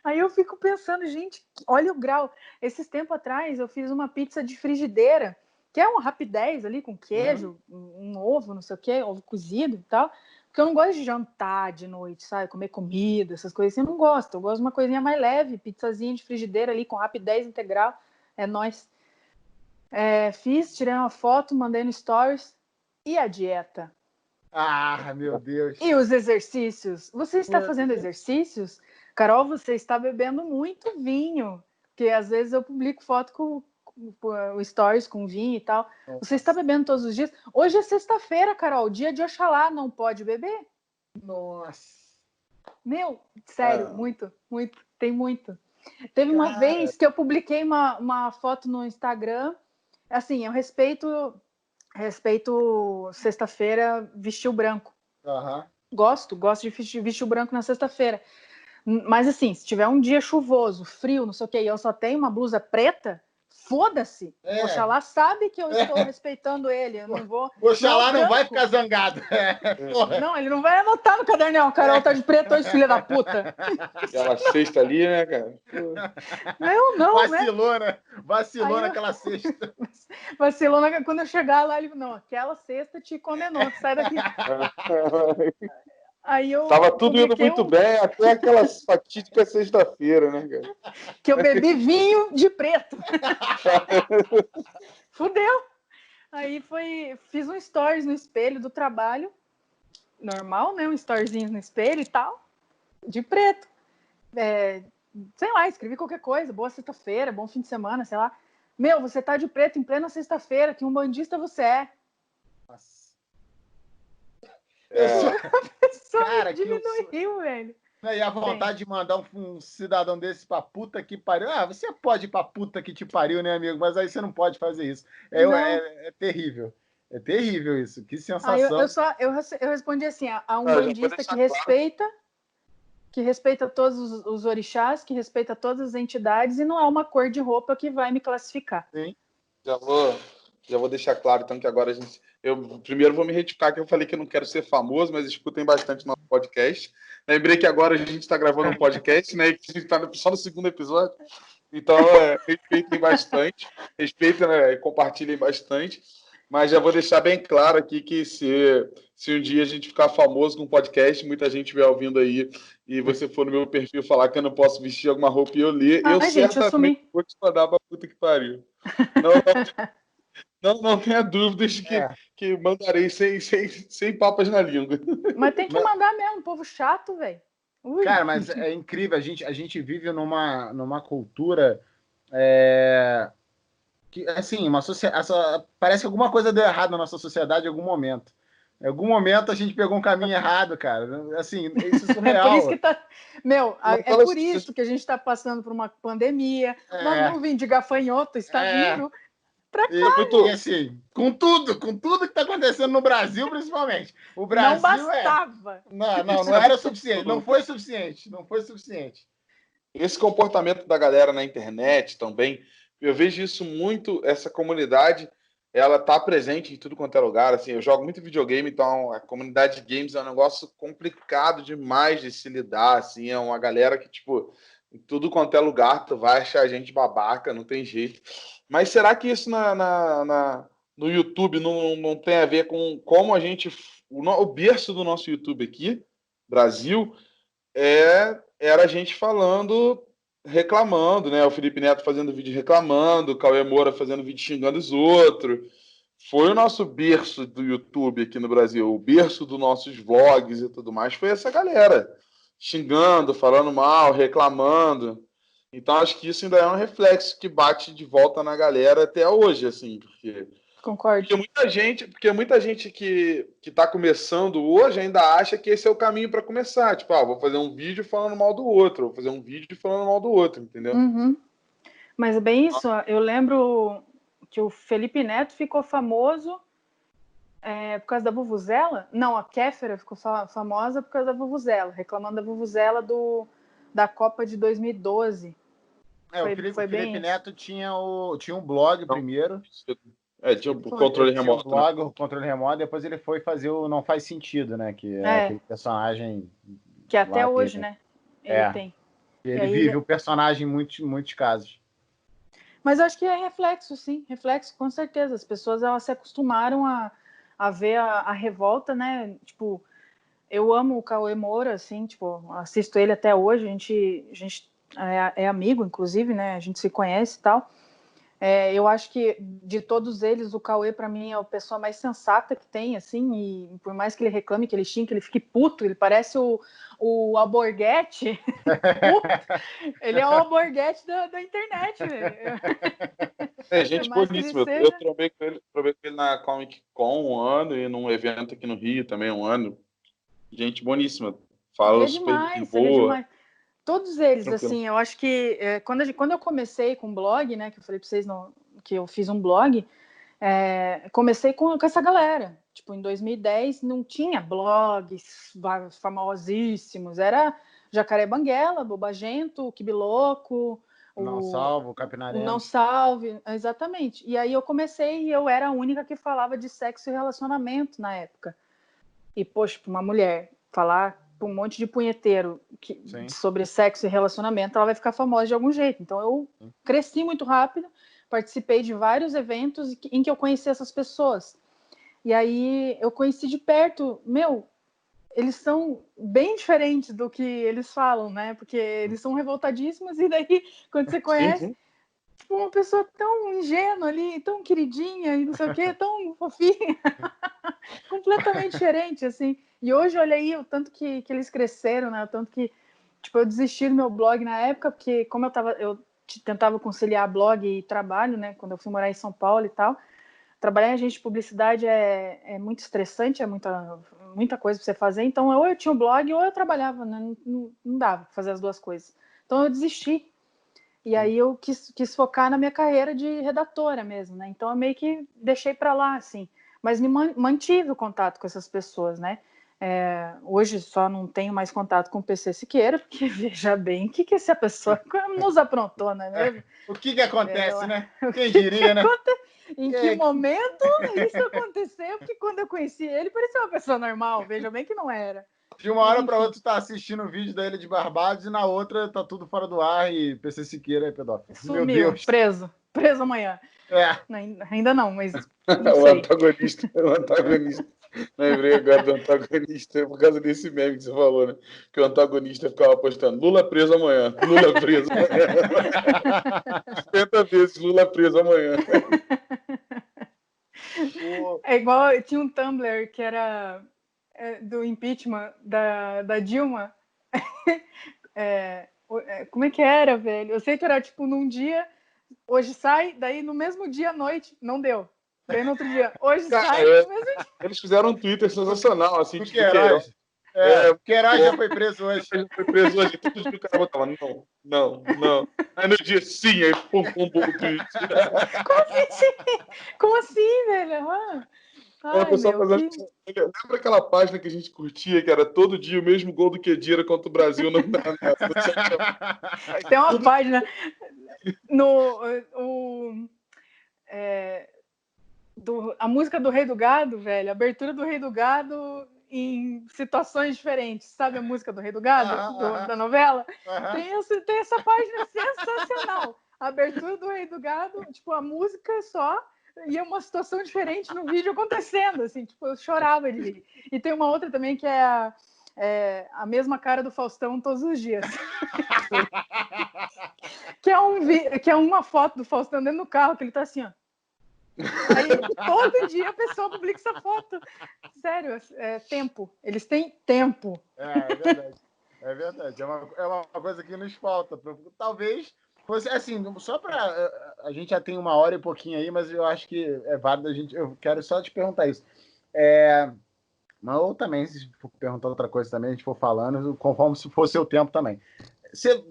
Aí eu fico pensando, gente, olha o grau. Esses tempos atrás eu fiz uma pizza de frigideira, que é um rapidez ali com queijo, um ovo, não sei o quê, ovo cozido e tal. Porque eu não gosto de jantar de noite, sabe? Comer comida, essas coisas assim, eu não gosto. Eu gosto de uma coisinha mais leve, pizzazinha de frigideira ali com rapidez integral. É nóis. Tirei uma foto, mandei no Stories. E a dieta? Ah, meu Deus. E os exercícios? Você está fazendo exercícios? Carol, você está bebendo muito vinho. Porque às vezes eu publico foto com stories com vinho e tal. Nossa. Você está bebendo todos os dias? Hoje é sexta-feira, Carol, dia de Oxalá, não pode beber? Nossa. Meu, sério, muito, tem muito. Teve uma vez que eu publiquei uma foto no Instagram, assim, eu respeito sexta-feira vestir o branco. Gosto de vestir o branco na sexta-feira. Mas assim, se tiver um dia chuvoso, frio, não sei o que, e eu só tenho uma blusa preta, foda-se. Oxalá sabe que eu estou respeitando ele. Eu não vou. Oxalá não vai ficar zangado. Não, ele não vai anotar no caderno. Carol tá de preto hoje, filha da puta. Aquela cesta ali, né, cara? Não, vacilou, né? Vacilou naquela cesta. Vacilou quando eu chegar lá, ele não, aquela cesta te condenou, sai daqui. Aí tava tudo indo muito bem, até aquela fatídica sexta-feira, né, cara? Que eu bebi vinho de preto. fudeu. Aí fiz um stories no espelho do trabalho, normal, né? Um storyzinho no espelho e tal, de preto. Sei lá, escrevi qualquer coisa, boa sexta-feira, bom fim de semana, sei lá. Meu, você tá de preto em plena sexta-feira, que um bandista você é. Nossa. A pessoa Cara, diminuiu, velho. E a vontade de mandar um cidadão desse pra puta que pariu. Você pode ir pra puta que te pariu, né, amigo? Mas aí você não pode fazer isso. É terrível. É terrível isso. Que sensação. Aí eu respondi assim, a um já vou bandista deixar que respeita todos os orixás, que respeita todas as entidades, e não há uma cor de roupa que vai me classificar. Sim. Já vou deixar claro, então, que agora eu primeiro vou me retificar, que eu falei que eu não quero ser famoso, mas escutem bastante nosso podcast. Lembrei que agora a gente está gravando um podcast, né? E que a gente está só no segundo episódio. Então, respeitem bastante, respeitem, né, e compartilhem bastante. Mas já vou deixar bem claro aqui que se um dia a gente ficar famoso com um podcast, muita gente estiver ouvindo aí, e você for no meu perfil falar que eu não posso vestir alguma roupa e eu ler, eu certamente vou te mandar pra puta que pariu. Não tenha dúvidas que mandarei sem papas na língua. Mas tem que mandar mesmo, povo chato, velho. Cara, mas é incrível, a gente vive numa cultura que, assim, parece que alguma coisa deu errado na nossa sociedade em algum momento. Em algum momento a gente pegou um caminho errado, cara. Assim, isso é surreal. É por isso que tá... Meu, é por isso que a gente está passando por uma pandemia, uma nuvem de gafanhoto está vindo pra cá. E assim, com tudo que está acontecendo no Brasil, principalmente. O Brasil não bastava. Não era suficiente. Não foi suficiente. Esse comportamento da galera na internet também, eu vejo isso muito, essa comunidade, ela tá presente em tudo quanto é lugar, assim, eu jogo muito videogame, então a comunidade de games é um negócio complicado demais de se lidar, assim, é uma galera que, tipo, em tudo quanto é lugar, tu vai achar a gente babaca, não tem jeito. Mas será que isso no YouTube não tem a ver com como a gente... O berço do nosso YouTube aqui, Brasil, era a gente falando, reclamando, né? O Felipe Neto fazendo vídeo reclamando, o Cauê Moura fazendo vídeo xingando os outros. Foi o nosso berço do YouTube aqui no Brasil, o berço dos nossos vlogs e tudo mais, foi essa galera xingando, falando mal, reclamando. Então acho que isso ainda é um reflexo que bate de volta na galera até hoje, assim, porque... Concordo. Porque muita gente que está começando hoje ainda acha que esse é o caminho para começar. Tipo, vou fazer um vídeo falando mal do outro, vou fazer um vídeo falando mal do outro, entendeu? Uhum. Mas é bem isso. Eu lembro que o Felipe Neto ficou famoso por causa da Vuvuzela. Não, a Kéfera ficou famosa por causa da Vuvuzela, reclamando da Vuvuzela da Copa de 2012. O Felipe Neto tinha um blog primeiro. Tinha o controle remoto. Tinha o blog, o controle remoto, depois ele foi fazer o Não Faz Sentido, né? Que é aquele personagem... Que até hoje, né? Ele tem. Ele vive o personagem em muitos casos. Mas eu acho que é reflexo, sim. Reflexo, com certeza. As pessoas, elas se acostumaram a ver a revolta, né? Tipo, eu amo o Cauê Moura, assim, tipo, assisto ele até hoje. A gente é amigo, inclusive, né? A gente se conhece e tal. Eu acho que de todos eles, o Cauê, para mim, é a pessoa mais sensata que tem, assim, e por mais que ele reclame, que ele xingue, que ele fique puto, ele parece o Alborguete. Ele é o Alborguete da internet, velho. Gente boníssima. Eu trombei com ele na Comic Con um ano e num evento aqui no Rio também um ano. Gente boníssima. Fala super boa. Demais. Todos eles, assim, eu acho que quando eu comecei com o blog, né, que eu falei para vocês que eu fiz um blog, comecei com essa galera. Tipo, em 2010 não tinha blogs famosíssimos, era Jacaré Banguela, Bobagento, Kibiloco, Não Salvo, Capinaré. Não Salve, exatamente. E aí eu comecei e eu era a única que falava de sexo e relacionamento na época. E, poxa, uma mulher falar para um monte de punheteiro sobre sexo e relacionamento, ela vai ficar famosa de algum jeito. Então eu cresci muito rápido, participei de vários eventos em que eu conheci essas pessoas. E aí eu conheci de perto, eles são bem diferentes do que eles falam, né? Porque eles são revoltadíssimos e daí, quando você conhece... tipo, uma pessoa tão ingênua ali, tão queridinha e não sei o quê, tão fofinha. Completamente diferente, assim. E hoje, olha aí, o tanto que eles cresceram, né? O tanto que, tipo, eu desisti do meu blog na época, porque como eu tentava conciliar blog e trabalho, né? Quando eu fui morar em São Paulo e tal. Trabalhar em agência de publicidade é muito estressante, é muita coisa para você fazer. Então, ou eu tinha um blog ou eu trabalhava, né? Não dava para fazer as duas coisas. Então, eu desisti. E aí eu quis focar na minha carreira de redatora mesmo, né? Então, eu meio que deixei para lá, assim. Mas me mantive o contato com essas pessoas, né? Hoje só não tenho mais contato com o PC Siqueira, porque veja bem o que essa pessoa nos aprontou, não é mesmo? O que acontece, né? Quem diria, né? Em que momento isso aconteceu? Porque quando eu conheci ele, parecia uma pessoa normal. Veja bem que não era. De uma hora para outra, tá assistindo o vídeo da Ilha de Barbados e na outra tá tudo fora do ar e PC Siqueira é pedófilo. Sumiu, meu Deus. Preso amanhã. Ainda não, mas não o sei. antagonista. Lembrei agora do antagonista por causa desse meme que você falou, né? Que o antagonista ficava postando Lula preso amanhã, Lula preso amanhã. 50 vezes Lula preso amanhã. É igual, tinha um Tumblr que era do impeachment da Dilma. Como é que era, velho? Eu sei que era tipo num dia, hoje sai, daí no mesmo dia à noite, não deu. Daí no outro dia, hoje sai, no mesmo dia. Eles fizeram um Twitter sensacional, assim, tipo Queiroz. Queiroz já foi preso hoje. Já foi preso hoje. Todo dia o cara botava, não. Aí no dia, sim, aí pum, o tweet. Como assim, velho? Lembra aquela página que a gente curtia, que era todo dia o mesmo gol do Khedira contra o Brasil? Tem uma página a música do Rei do Gado, velho, a abertura do Rei do Gado em situações diferentes. Sabe a música do Rei do Gado, da novela? Tem essa página sensacional. A abertura do Rei do Gado, tipo, a música só e uma situação diferente no vídeo acontecendo, assim, tipo, eu chorava de rir. E tem uma outra também que é a mesma cara do Faustão todos os dias. que é uma foto do Faustão dentro do carro, que ele tá assim, ó. Aí todo dia a pessoa publica essa foto. Sério, tempo. Eles têm tempo. É verdade. É verdade. É uma coisa que nos falta. Talvez fosse assim, só para. A gente já tem 1 hora e pouquinho aí, mas eu acho que é válido a gente. Eu quero só te perguntar isso. Ou também, se for perguntar outra coisa também, a gente for falando, conforme se for seu tempo também. Você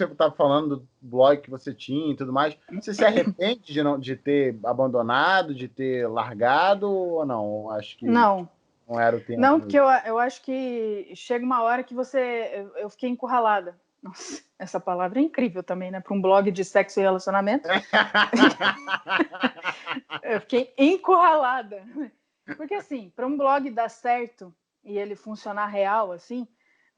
estava falando do blog que você tinha e tudo mais. Você se arrepende de ter abandonado, de ter largado ou não? Acho que não era o tempo. Não, porque eu acho que chega uma hora que eu fiquei encurralada. Nossa, essa palavra é incrível também, né? Para um blog de sexo e relacionamento. Eu fiquei encurralada. Porque, assim, para um blog dar certo e ele funcionar real, assim,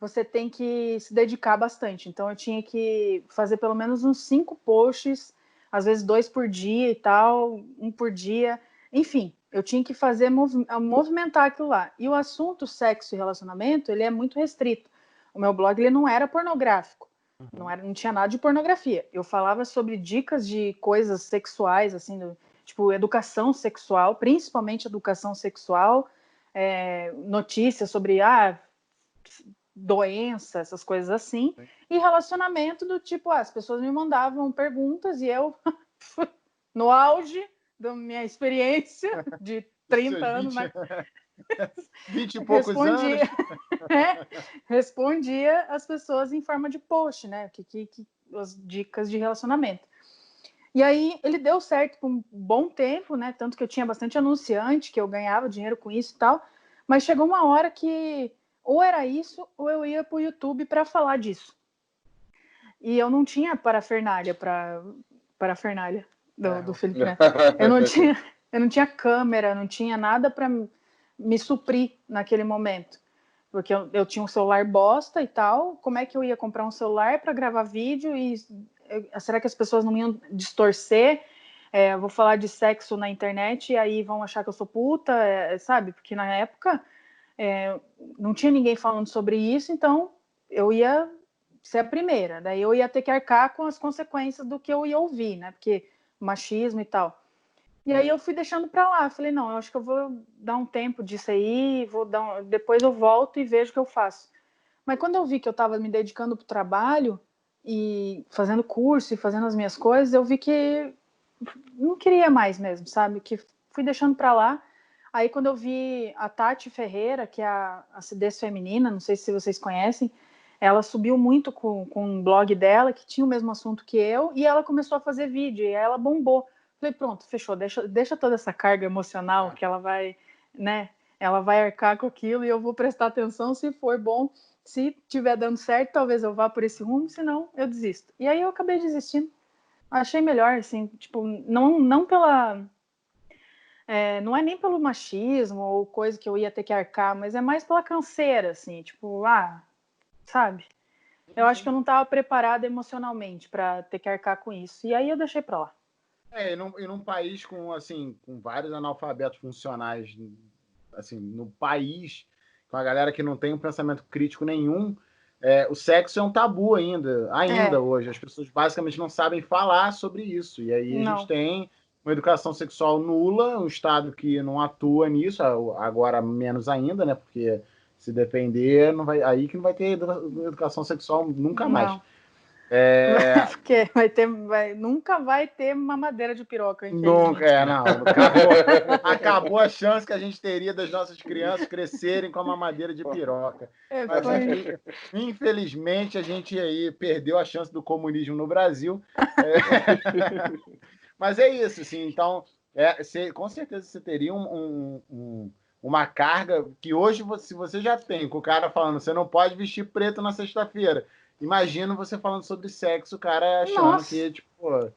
você tem que se dedicar bastante. Então, eu tinha que fazer pelo menos uns 5 posts, às vezes 2 por dia e tal, 1 por dia. Enfim, eu tinha que fazer movimentar aquilo lá. E o assunto sexo e relacionamento, ele é muito restrito. O meu blog ele não era pornográfico. Não tinha nada de pornografia. Eu falava sobre dicas de coisas sexuais, assim, tipo educação sexual, principalmente educação sexual, notícias sobre doença, essas coisas assim, e relacionamento do tipo, as pessoas me mandavam perguntas e eu, no auge da minha experiência de 30 anos, 20 e poucos anos. Respondia as pessoas em forma de post, né? As dicas de relacionamento. E aí ele deu certo por um bom tempo, né? Tanto que eu tinha bastante anunciante, que eu ganhava dinheiro com isso e tal. Mas chegou uma hora que ou era isso, ou eu ia para o YouTube para falar disso. E eu não tinha parafernália do Felipe Neto. Eu não tinha câmera, não tinha nada para me suprir naquele momento. Porque eu tinha um celular bosta e tal. Como é que eu ia comprar um celular para gravar vídeo? E será que as pessoas não iam distorcer? Eu vou falar de sexo na internet e aí vão achar que eu sou puta, sabe? Porque na época não tinha ninguém falando sobre isso, então eu ia ser a primeira. Daí eu ia ter que arcar com as consequências do que eu ia ouvir, né? Porque machismo e tal. E aí eu fui deixando pra lá. Falei, não, eu acho que eu vou dar um tempo disso aí, depois eu volto e vejo o que eu faço. Mas quando eu vi que eu estava me dedicando pro trabalho e fazendo curso e fazendo as minhas coisas, eu vi que não queria mais mesmo, sabe? Que fui deixando pra lá. Aí quando eu vi a Tati Ferreira, que é a acidez feminina, não sei se vocês conhecem, ela subiu muito com um blog dela, que tinha o mesmo assunto que eu, e ela começou a fazer vídeo, e ela bombou. Falei, pronto, fechou, deixa toda essa carga emocional que ela vai, né? Ela vai arcar com aquilo e eu vou prestar atenção se for bom. Se tiver dando certo, talvez eu vá por esse rumo, senão eu desisto. E aí eu acabei desistindo. Achei melhor, assim, tipo, não pela... não é nem pelo machismo ou coisa que eu ia ter que arcar, mas é mais pela canseira, assim, tipo, sabe? Eu acho que eu não estava preparada emocionalmente para ter que arcar com isso. E aí eu deixei para lá. E num país com, assim, com vários analfabetos funcionais, assim, no país, com a galera que não tem um pensamento crítico nenhum, o sexo é um tabu ainda hoje. As pessoas basicamente não sabem falar sobre isso. E aí a gente tem uma educação sexual nula, um Estado que não atua nisso, agora menos ainda, né? Porque se depender, aí que não vai ter educação sexual nunca mais. Porque nunca vai ter mamadeira de piroca, nunca, não. Acabou a chance que a gente teria das nossas crianças crescerem com a mamadeira de piroca. Mas, infelizmente, a gente aí perdeu a chance do comunismo no Brasil. Mas é isso, assim. Então, com certeza você teria uma carga que hoje, se você já tem, com o cara falando, você não pode vestir preto na sexta-feira. Imagino você falando sobre sexo, o cara achando que, tipo,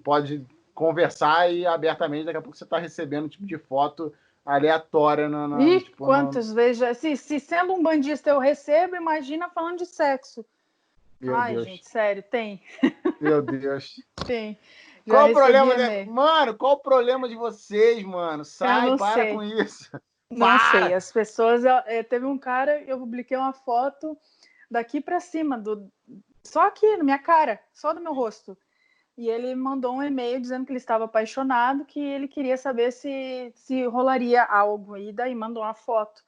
pode conversar e abertamente, daqui a pouco você está recebendo um tipo de foto aleatória. Quantas vezes? Se sendo um bandista eu recebo, imagina falando de sexo. Deus. Gente, sério, tem. Meu Deus. Tem. Qual o problema, Mano, qual o problema de vocês, mano? Para com isso. Não sei, as pessoas... teve um cara, eu publiquei uma foto daqui para cima, só aqui, na minha cara, só do meu rosto. E ele mandou um e-mail dizendo que ele estava apaixonado, que ele queria saber se rolaria algo. E daí mandou uma foto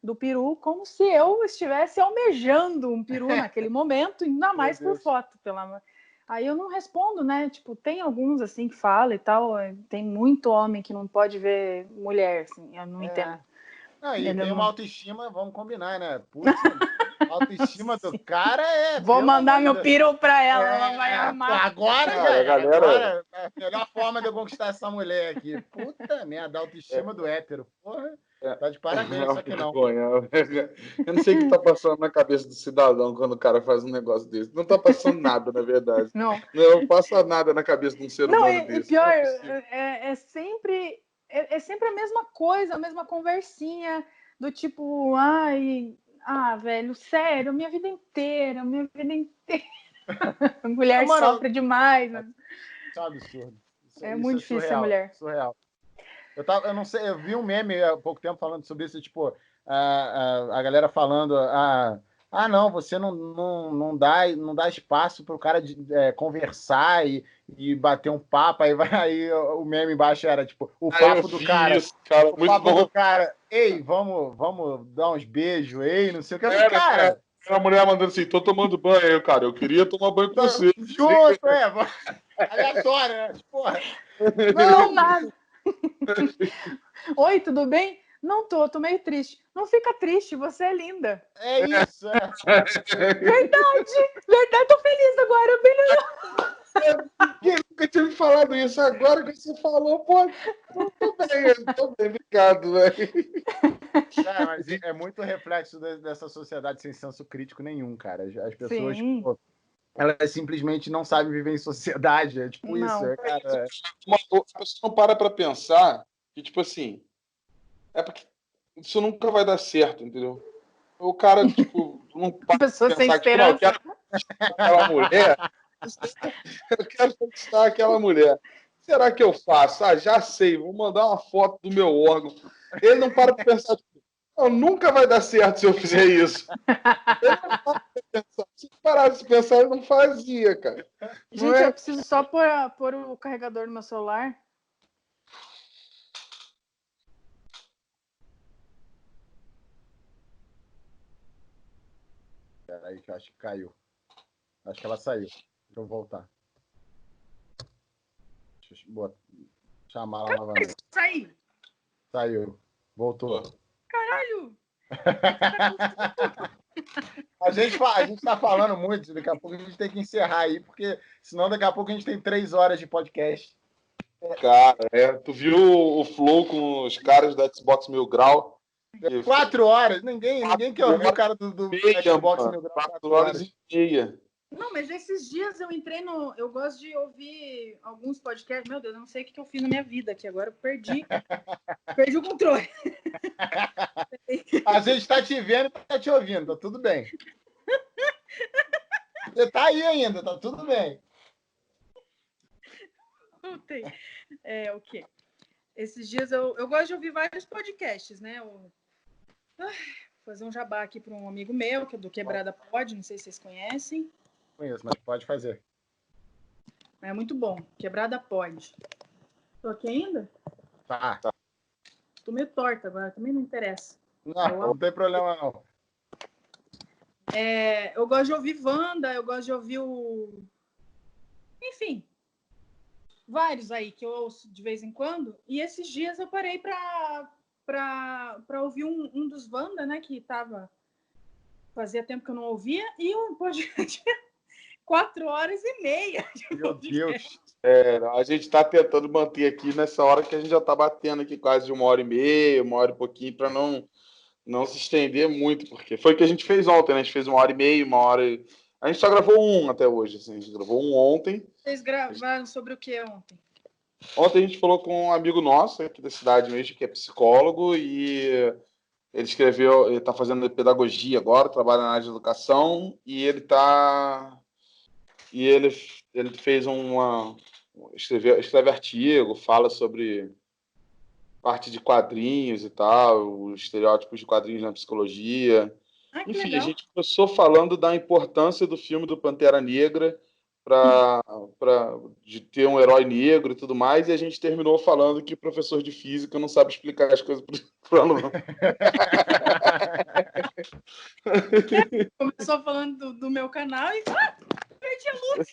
do peru, como se eu estivesse almejando um peru naquele momento, ainda mais por foto. Aí eu não respondo, né? Tipo, tem alguns assim que falam e tal. Tem muito homem que não pode ver mulher, assim, eu não entendo. E tem uma autoestima, vamos combinar, né? Putz, a autoestima do cara Vou mandar meu peru pra ela, ela vai amar. Agora agora é a melhor forma de eu conquistar essa mulher aqui. Puta merda, a autoestima do hétero. Porra, tá de parabéns, só que não. Eu não sei o que tá passando na cabeça do cidadão quando o cara faz um negócio desse. Não tá passando nada, na verdade. Não passa nada na cabeça de um ser humano desse. E pior, é sempre a mesma coisa, a mesma conversinha do tipo, velho, sério, minha vida inteira. A mulher sofre demais. Né? Isso é um absurdo. É muito difícil ser mulher. Surreal. Eu não sei, eu vi um meme há pouco tempo falando sobre isso, tipo, a galera falando, não, você não dá espaço para o cara conversar e bater um papo, aí o meme embaixo era, tipo, o papo do cara. Isso, cara, o papo do cara, ei, vamos dar uns beijos, ei, não sei o que. Cara, a mulher mandando assim, tô tomando banho, cara, eu queria tomar banho com você. Justo, aleatório, né? Porra. Não, nada. Oi, tudo bem? Não tô meio triste. Não fica triste, você é linda. É isso, Verdade, tô feliz agora, bem legal. Quem nunca tinha me falado isso? Agora que você falou, pô, tô bem, obrigado, velho. Mas é muito reflexo dessa sociedade sem senso crítico nenhum, cara. As pessoas, pô, elas simplesmente não sabem viver em sociedade. É tipo não. Isso, cara. A pessoa não para pra pensar que, tipo assim, é porque isso nunca vai dar certo, entendeu? O cara, tipo, não para pra pensar que, eu quero aquela mulher. Eu quero conquistar aquela mulher. Será que eu faço? Já sei, vou mandar uma foto do meu órgão. Ele não para pra pensar, tipo, Não, nunca vai dar certo se eu fizer isso. Se eu parasse de pensar, eu não fazia, cara. Gente, eu preciso só pôr o carregador no meu celular. Peraí, que eu acho que caiu. Acho que ela saiu. Deixa eu voltar. Deixa eu chamar ela novamente. Saiu. Voltou. Caralho! A gente tá falando muito, daqui a pouco a gente tem que encerrar aí, porque senão daqui a pouco a gente tem 3 horas de podcast. Cara, tu viu o Flow com os caras do Xbox Mil Grau? 4 horas? Ninguém quer ouvir o cara do Xbox Mil Grau. 4 horas e meia. Não, mas esses dias eu entrei no... Eu gosto de ouvir alguns podcasts. Meu Deus, eu não sei o que eu fiz na minha vida aqui. Agora eu perdi o controle. A gente tá te vendo e tá te ouvindo, tá tudo bem. Você tá aí ainda, tá tudo bem. Voltei. O quê? Esses dias eu gosto de ouvir vários podcasts, né? Vou fazer um jabá aqui para um amigo meu, que é do Quebrada Pod, não sei se vocês conhecem. Conheço, mas pode fazer. É muito bom. Quebrada Pod. Tô aqui ainda? Tá. Tô meio torta agora, também não interessa. Não tem problema, não. Eu gosto de ouvir Wanda, eu gosto de ouvir Enfim, vários aí que eu ouço de vez em quando. E esses dias eu parei para ouvir um dos Wanda, né? Que fazia tempo que eu não ouvia. E um podcast 4 horas e meia. Meu Deus. A gente tá tentando manter aqui nessa hora que a gente já tá batendo aqui quase de 1h30, 1 hora e pouquinho, para não se estender muito, porque foi o que a gente fez ontem, né? A gente fez 1h30, 1 hora. A gente só gravou um até hoje, assim. A gente gravou um ontem. Vocês gravaram sobre o que ontem? Ontem a gente falou com um amigo nosso aqui da cidade mesmo, que é psicólogo, e ele tá fazendo pedagogia agora, trabalha na área de educação, e ele fez escreve artigo, fala sobre parte de quadrinhos e tal, os estereótipos de quadrinhos na psicologia. Enfim, legal. A gente começou falando da importância do filme do Pantera Negra de ter um herói negro e tudo mais, e a gente terminou falando que o professor de física não sabe explicar as coisas para o aluno. Começou falando do meu canal e perdi a luz.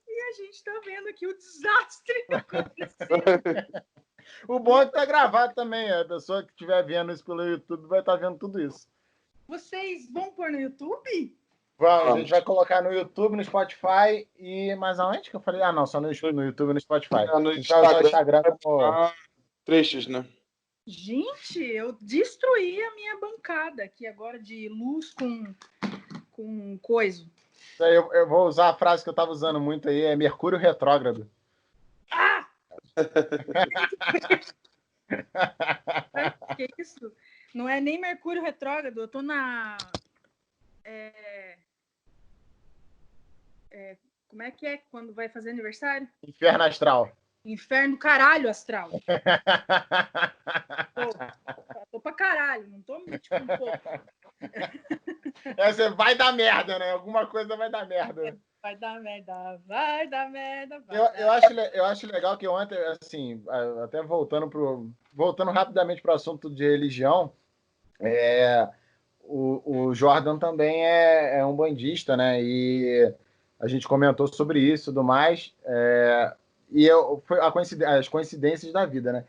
E a gente tá vendo aqui o desastre acontecendo. O bom é que tá gravado também. A pessoa que estiver vendo isso pelo YouTube vai estar vendo tudo isso. Vocês vão pôr no YouTube? Vamos, a gente vai colocar no YouTube, no Spotify e mais aonde que eu falei? Não, só no YouTube e no Spotify. No Instagram como trechos, né? Gente, eu destruí a minha bancada aqui agora de luz com coisa. Eu vou usar a frase que eu estava usando muito aí, é Mercúrio retrógrado. Ah! Que isso? Não é nem Mercúrio retrógrado, eu tô na... como é que é quando vai fazer aniversário? Inferno astral. Inferno caralho astral. Tô pra caralho, não tô tipo um pouco. Você vai dar merda, né? Alguma coisa vai dar merda. Vai dar merda, vai dar merda. Eu acho legal que ontem, assim, até voltando rapidamente para o assunto de religião, o Jordan também é um bandista, né? E a gente comentou sobre isso e tudo mais. Foi as coincidências da vida, né?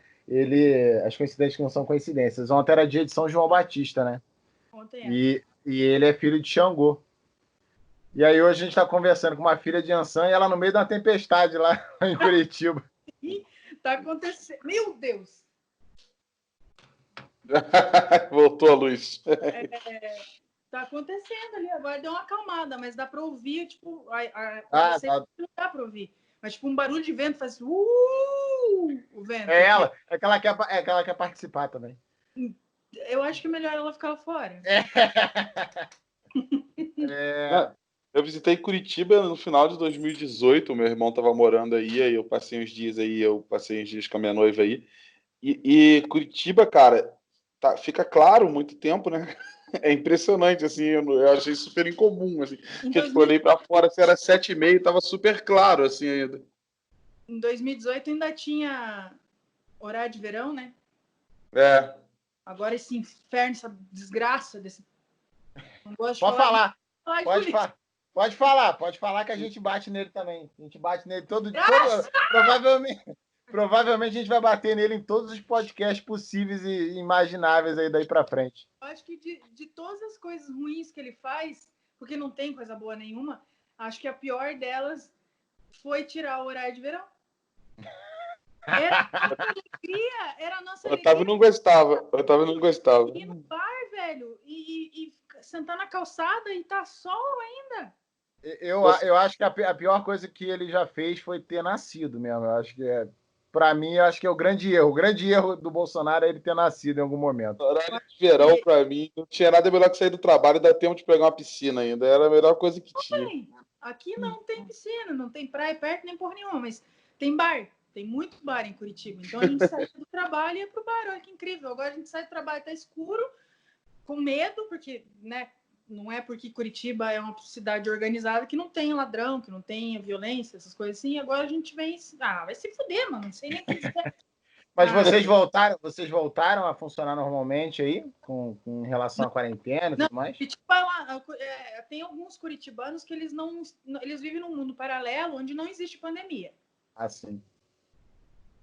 As coincidências que não são coincidências. Ontem era dia de São João Batista, né? E ele é filho de Xangô. E aí hoje a gente está conversando com uma filha de Ansan e ela no meio de uma tempestade lá em Curitiba. Tá acontecendo. Meu Deus! Voltou a luz. Tá acontecendo ali, agora deu uma acalmada, mas dá para ouvir, tipo, não dá para ouvir. Mas tipo, um barulho de vento faz o vento. É aquela que quer participar também. Eu acho que é melhor ela ficar lá fora. Eu visitei Curitiba no final de 2018, meu irmão estava morando aí eu passei uns dias com a minha noiva aí, E Curitiba, cara, fica claro muito tempo, né? É impressionante, assim, eu achei super incomum, assim. Porque, tipo, eu olhei pra fora, assim, era 7h30, tava super claro, assim, ainda. Em 2018 ainda tinha horário de verão, né? É. Agora esse inferno, essa desgraça desse... Não gosto de Pode falar. falar. De política. Pode falar que a gente bate nele também. A gente bate nele todo Graça! provavelmente a gente vai bater nele em todos os podcasts possíveis e imagináveis aí daí pra frente. Eu acho que de todas as coisas ruins que ele faz, porque não tem coisa boa nenhuma, acho que a pior delas foi tirar o horário de verão. Era a nossa alegria, era a nossa O Otávio alegria não gostava. O Otávio não gostava. ir no bar, velho, e sentar na calçada e tá sol ainda. Eu acho que a pior coisa que ele já fez foi ter nascido mesmo. Eu acho que para mim, eu acho que é o grande erro. O grande erro do Bolsonaro é ele ter nascido em algum momento. Horário de verão, pra mim, não tinha nada melhor que sair do trabalho e dar tempo de pegar uma piscina ainda. Era a melhor coisa que tinha. Aqui não tem piscina, não tem praia perto nem porra nenhuma, mas tem bar. Tem muito bar em Curitiba. Então a gente sai do trabalho e ia pro bar. Olha que incrível. Agora a gente sai do trabalho, tá escuro, com medo, porque, né? Não é porque Curitiba é uma cidade organizada que não tem ladrão, que não tem violência, essas coisas assim. Agora a gente vem. Vai se fuder, mano. Não sei nem o que dizer. Mas vocês voltaram a funcionar normalmente aí, com relação à quarentena e tudo mais? Curitiba, tem alguns curitibanos que eles vivem num mundo paralelo onde não existe pandemia. Assim.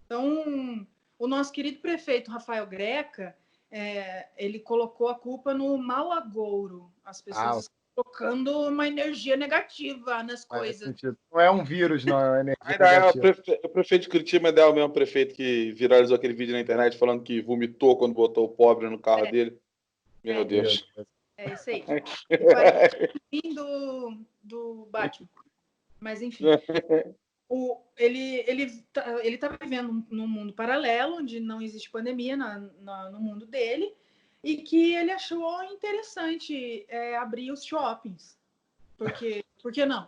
Então, o nosso querido prefeito Rafael Greca, ele colocou a culpa no mau agouro. As pessoas estão colocando uma energia negativa nas coisas. Não é um vírus, não, é uma energia Ainda é negativa. o prefeito de Curitiba ainda é o mesmo prefeito que viralizou aquele vídeo na internet falando que vomitou quando botou o pobre no carro dele. Meu Deus. É isso aí. E parece o fim do Batman. Mas, enfim. Ele tá vivendo num mundo paralelo, onde não existe pandemia no mundo dele, e que ele achou interessante abrir os shoppings. Por que não?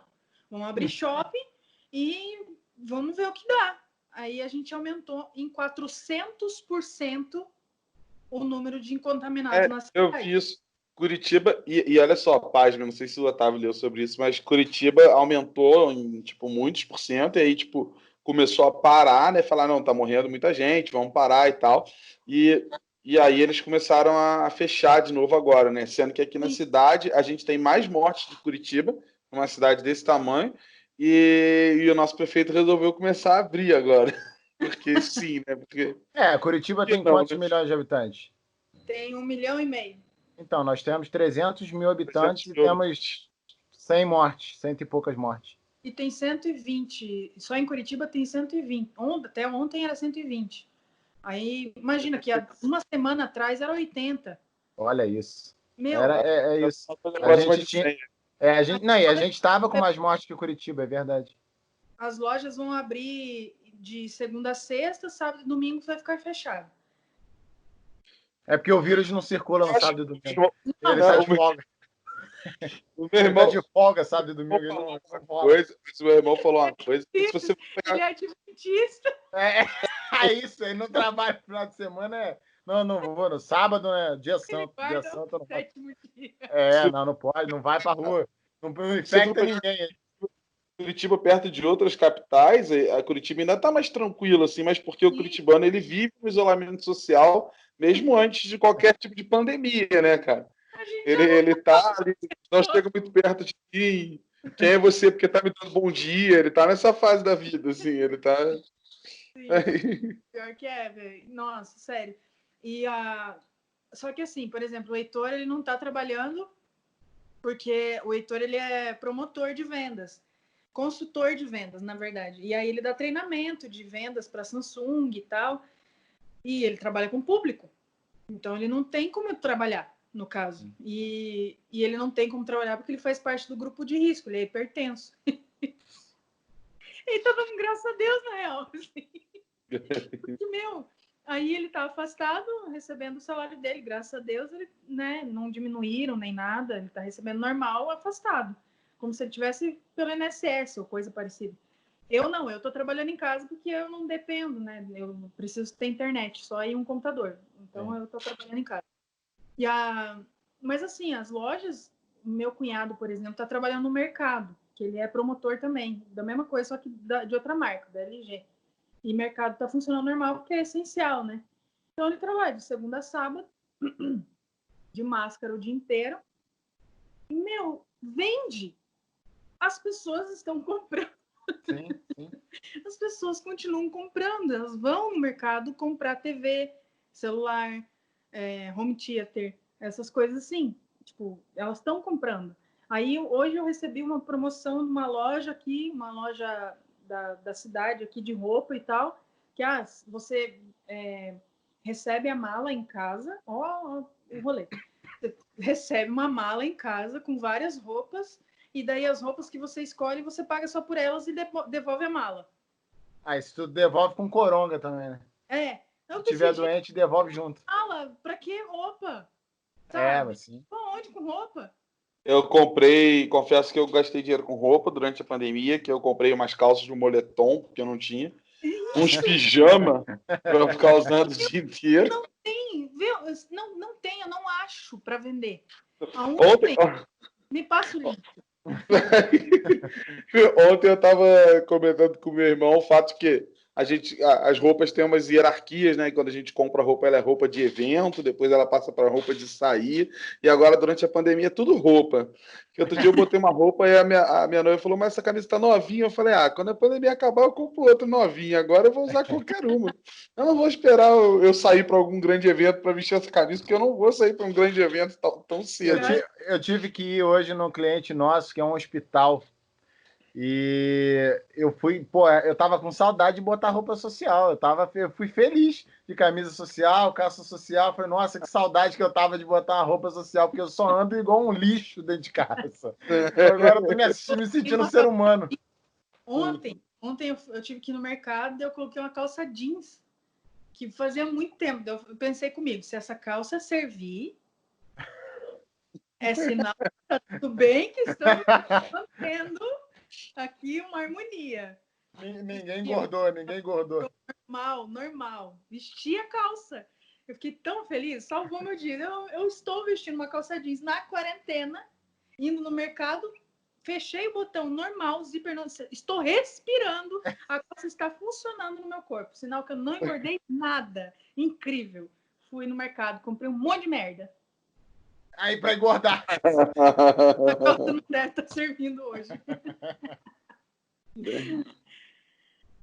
Vamos abrir shopping e vamos ver o que dá. Aí a gente aumentou em 400% o número de contaminados na cidade. Eu vi isso. Curitiba, e olha só, a página, não sei se o Otávio leu sobre isso, mas Curitiba aumentou em, tipo, muitos por cento, e aí, tipo, começou a parar, né, falar, não, tá morrendo muita gente, vamos parar e tal, e aí eles começaram a fechar de novo agora, né, sendo que aqui na cidade a gente tem mais mortes de Curitiba, uma cidade desse tamanho, e o nosso prefeito resolveu começar a abrir agora, porque sim, né, porque... Curitiba tem quantos milhões de habitantes? Tem 1,5 milhão. Então, nós temos 300 mil habitantes e temos 100 mortes, 100 e poucas mortes. E tem 120. Só em Curitiba tem 120. Até ontem era 120. Aí, imagina que há uma semana atrás era 80. Olha isso. Meu, É isso. A gente estava com mais mortes que Curitiba, é verdade. As lojas vão abrir de segunda a sexta, sábado e domingo vai ficar fechado. É porque o vírus não circula no sábado e domingo. Ele Não, está de folga. O meu irmão, ele tá de folga, sábado e domingo. O meu irmão falou uma coisa. Se você Ele é adventista. É isso, ele não trabalha no final de semana. Não vou no sábado, né? Dia santo. Dia santo não pode. Não pode, não vai pra rua. Não infecta ninguém. Curitiba perto de outras capitais, a Curitiba ainda está mais tranquilo, assim, mas porque o curitibano ele vive um isolamento social mesmo antes de qualquer tipo de pandemia, né, cara? Ele tá ali, não chega muito perto de mim. Quem é você? Porque tá me dando bom dia. Ele tá nessa fase da vida, assim, ele tá. Sim, pior que velho. Nossa, sério. Só que assim, por exemplo, o Heitor ele não tá trabalhando porque o Heitor ele é promotor de vendas, consultor de vendas, na verdade. E aí ele dá treinamento de vendas para Samsung e tal. E ele trabalha com público. Então ele não tem como trabalhar, no caso. E ele não tem como trabalhar porque ele faz parte do grupo de risco, ele é hipertenso. E tá dando graças a Deus, na real. Assim. Porque, aí ele tá afastado, recebendo o salário dele, graças a Deus, ele, né, não diminuíram nem nada, ele tá recebendo normal, afastado. Como se ele tivesse pelo INSS ou coisa parecida. Eu não, eu estou trabalhando em casa porque eu não dependo, né? Eu preciso ter internet, só aí um computador. Então, eu estou trabalhando em casa. Mas, assim, as lojas, meu cunhado, por exemplo, está trabalhando no mercado, que ele é promotor também, da mesma coisa, só que de outra marca, da LG. E mercado está funcionando normal porque é essencial, né? Então, ele trabalha de segunda a sábado, de máscara o dia inteiro. E, vende. As pessoas estão comprando. Sim, sim. As pessoas continuam comprando, elas vão no mercado comprar TV, celular, home theater, essas coisas assim. Tipo, elas estão comprando. Aí, hoje eu recebi uma promoção de uma loja aqui, uma loja da cidade aqui de roupa e tal, que você recebe a mala em casa, ó o rolê. Você recebe uma mala em casa com várias roupas, e daí as roupas que você escolhe, você paga só por elas e devolve a mala. Isso tudo devolve com coronga também, né? Se tiver doente, devolve junto. Mala, pra que roupa? Sabe? Mas sim. Onde com roupa? Eu confesso que eu gastei dinheiro com roupa durante a pandemia, que eu comprei umas calças de moletom, porque eu não tinha. Uns pijama para ficar usando o dia inteiro. Não tem, viu? Não tem, eu não acho para vender. Ontem... Me passa o link. Ontem eu estava comentando com meu irmão o fato que as roupas têm umas hierarquias, né? Quando a gente compra roupa, ela é roupa de evento, depois ela passa para roupa de sair, e agora durante a pandemia é tudo roupa. Que outro dia eu botei uma roupa e a minha noiva falou, mas essa camisa tá novinha. Eu falei, quando a pandemia acabar eu compro outra novinha, agora eu vou usar qualquer uma. Eu não vou esperar eu sair para algum grande evento para vestir essa camisa, porque eu não vou sair para um grande evento tão cedo. Eu tive que ir hoje num cliente nosso, que é um hospital. E eu fui, eu tava com saudade de botar roupa social. Eu fui feliz de camisa social, calça social. Falei, nossa, que saudade que eu tava de botar uma roupa social, porque eu só ando igual um lixo dentro de casa. Agora eu tô me sentindo um ser humano. Ontem eu tive que ir no mercado e eu coloquei uma calça jeans, que fazia muito tempo. Eu pensei comigo, se essa calça servir, é sinal que tá tudo bem, que estamos mantendo aqui uma harmonia. Ninguém engordou. Normal. Vesti a calça. Eu fiquei tão feliz, salvou meu dia. Eu estou vestindo uma calça jeans na quarentena, indo no mercado, fechei o botão normal, zíper não, estou respirando, a calça está funcionando no meu corpo, sinal que eu não engordei nada. Incrível. Fui no mercado, comprei um monte de merda. Aí para engordar. A calça não deve estar servindo hoje.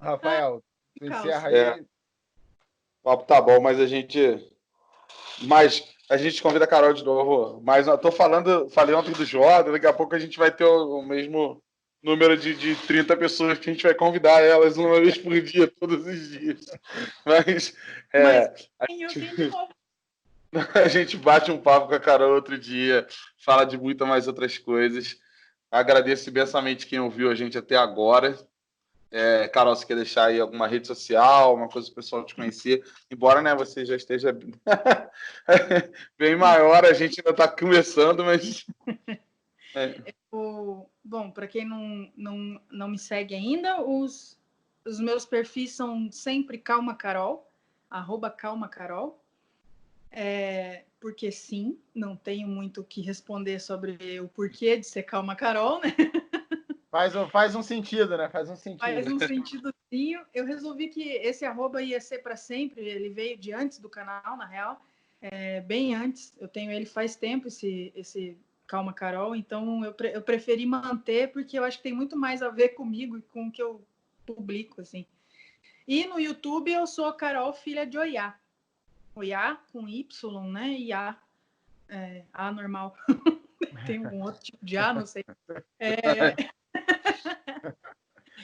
Rafael, tu encerra aí. O papo tá bom, mas a gente convida a Carol de novo. Mas eu falei ontem do Jordan, daqui a pouco a gente vai ter o mesmo número de 30 pessoas que a gente vai convidar elas uma vez por dia, todos os dias. Mas a gente bate um papo com a Carol outro dia, fala de muitas mais outras coisas. Agradeço imensamente quem ouviu a gente até agora. Carol, você quer deixar aí alguma rede social, uma coisa para o pessoal te conhecer? Embora, né, você já esteja bem maior, a gente ainda está começando, mas... Bom, para quem não me segue ainda, os meus perfis são sempre Calma Carol, @calmacarol. Porque sim, não tenho muito o que responder sobre o porquê de ser Calma Carol, né? Faz um sentido, né? Faz um sentidozinho. Eu resolvi que esse @ ia ser para sempre. Ele veio de antes do canal, na real. Bem antes. Eu tenho ele faz tempo, esse Calma Carol. Então, eu preferi manter, porque eu acho que tem muito mais a ver comigo e com o que eu publico, assim. E no YouTube, eu sou Carol, filha de Oiá. Oiá com Y, né? E A normal. Tem um outro tipo de A, não sei.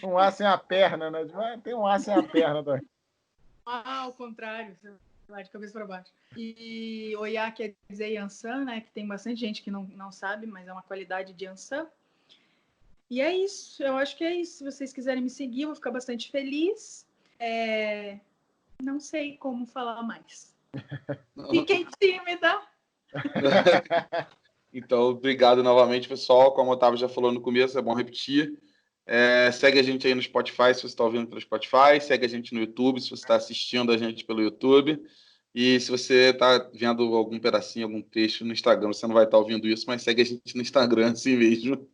Um A sem a perna, né? Tem um A sem a perna também. Ao contrário, de cabeça para baixo. E Oiá quer dizer Yansan, né? Que tem bastante gente que não sabe, mas é uma qualidade de Yansan. E é isso, eu acho que é isso. Se vocês quiserem me seguir, eu vou ficar bastante feliz. Não sei como falar mais. Fiquei tímida. Então, obrigado novamente, pessoal. Como o Otávio já falou no começo, é bom repetir. Segue a gente aí no Spotify, se você está ouvindo pelo Spotify. Segue a gente no YouTube, se você está assistindo a gente pelo YouTube. E se você está vendo algum pedacinho, algum trecho no Instagram, você não vai estar ouvindo isso, mas segue a gente no Instagram assim mesmo.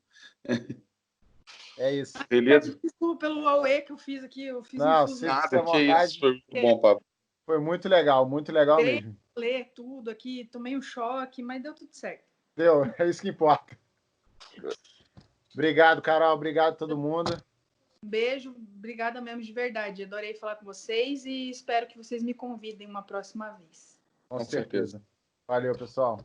É isso. Beleza? Desculpa pelo Aue que eu fiz aqui. Eu fiz Não, um fuso. sinta-se à Que isso, vontade. foi muito bom, Pablo. Foi muito legal mesmo. Ler tudo aqui, tomei um choque, mas deu tudo certo. Deu, é isso que importa. Obrigado, Carol. Obrigado a todo mundo. Um beijo, obrigada mesmo de verdade. Adorei falar com vocês e espero que vocês me convidem uma próxima vez. Com certeza. Valeu, pessoal.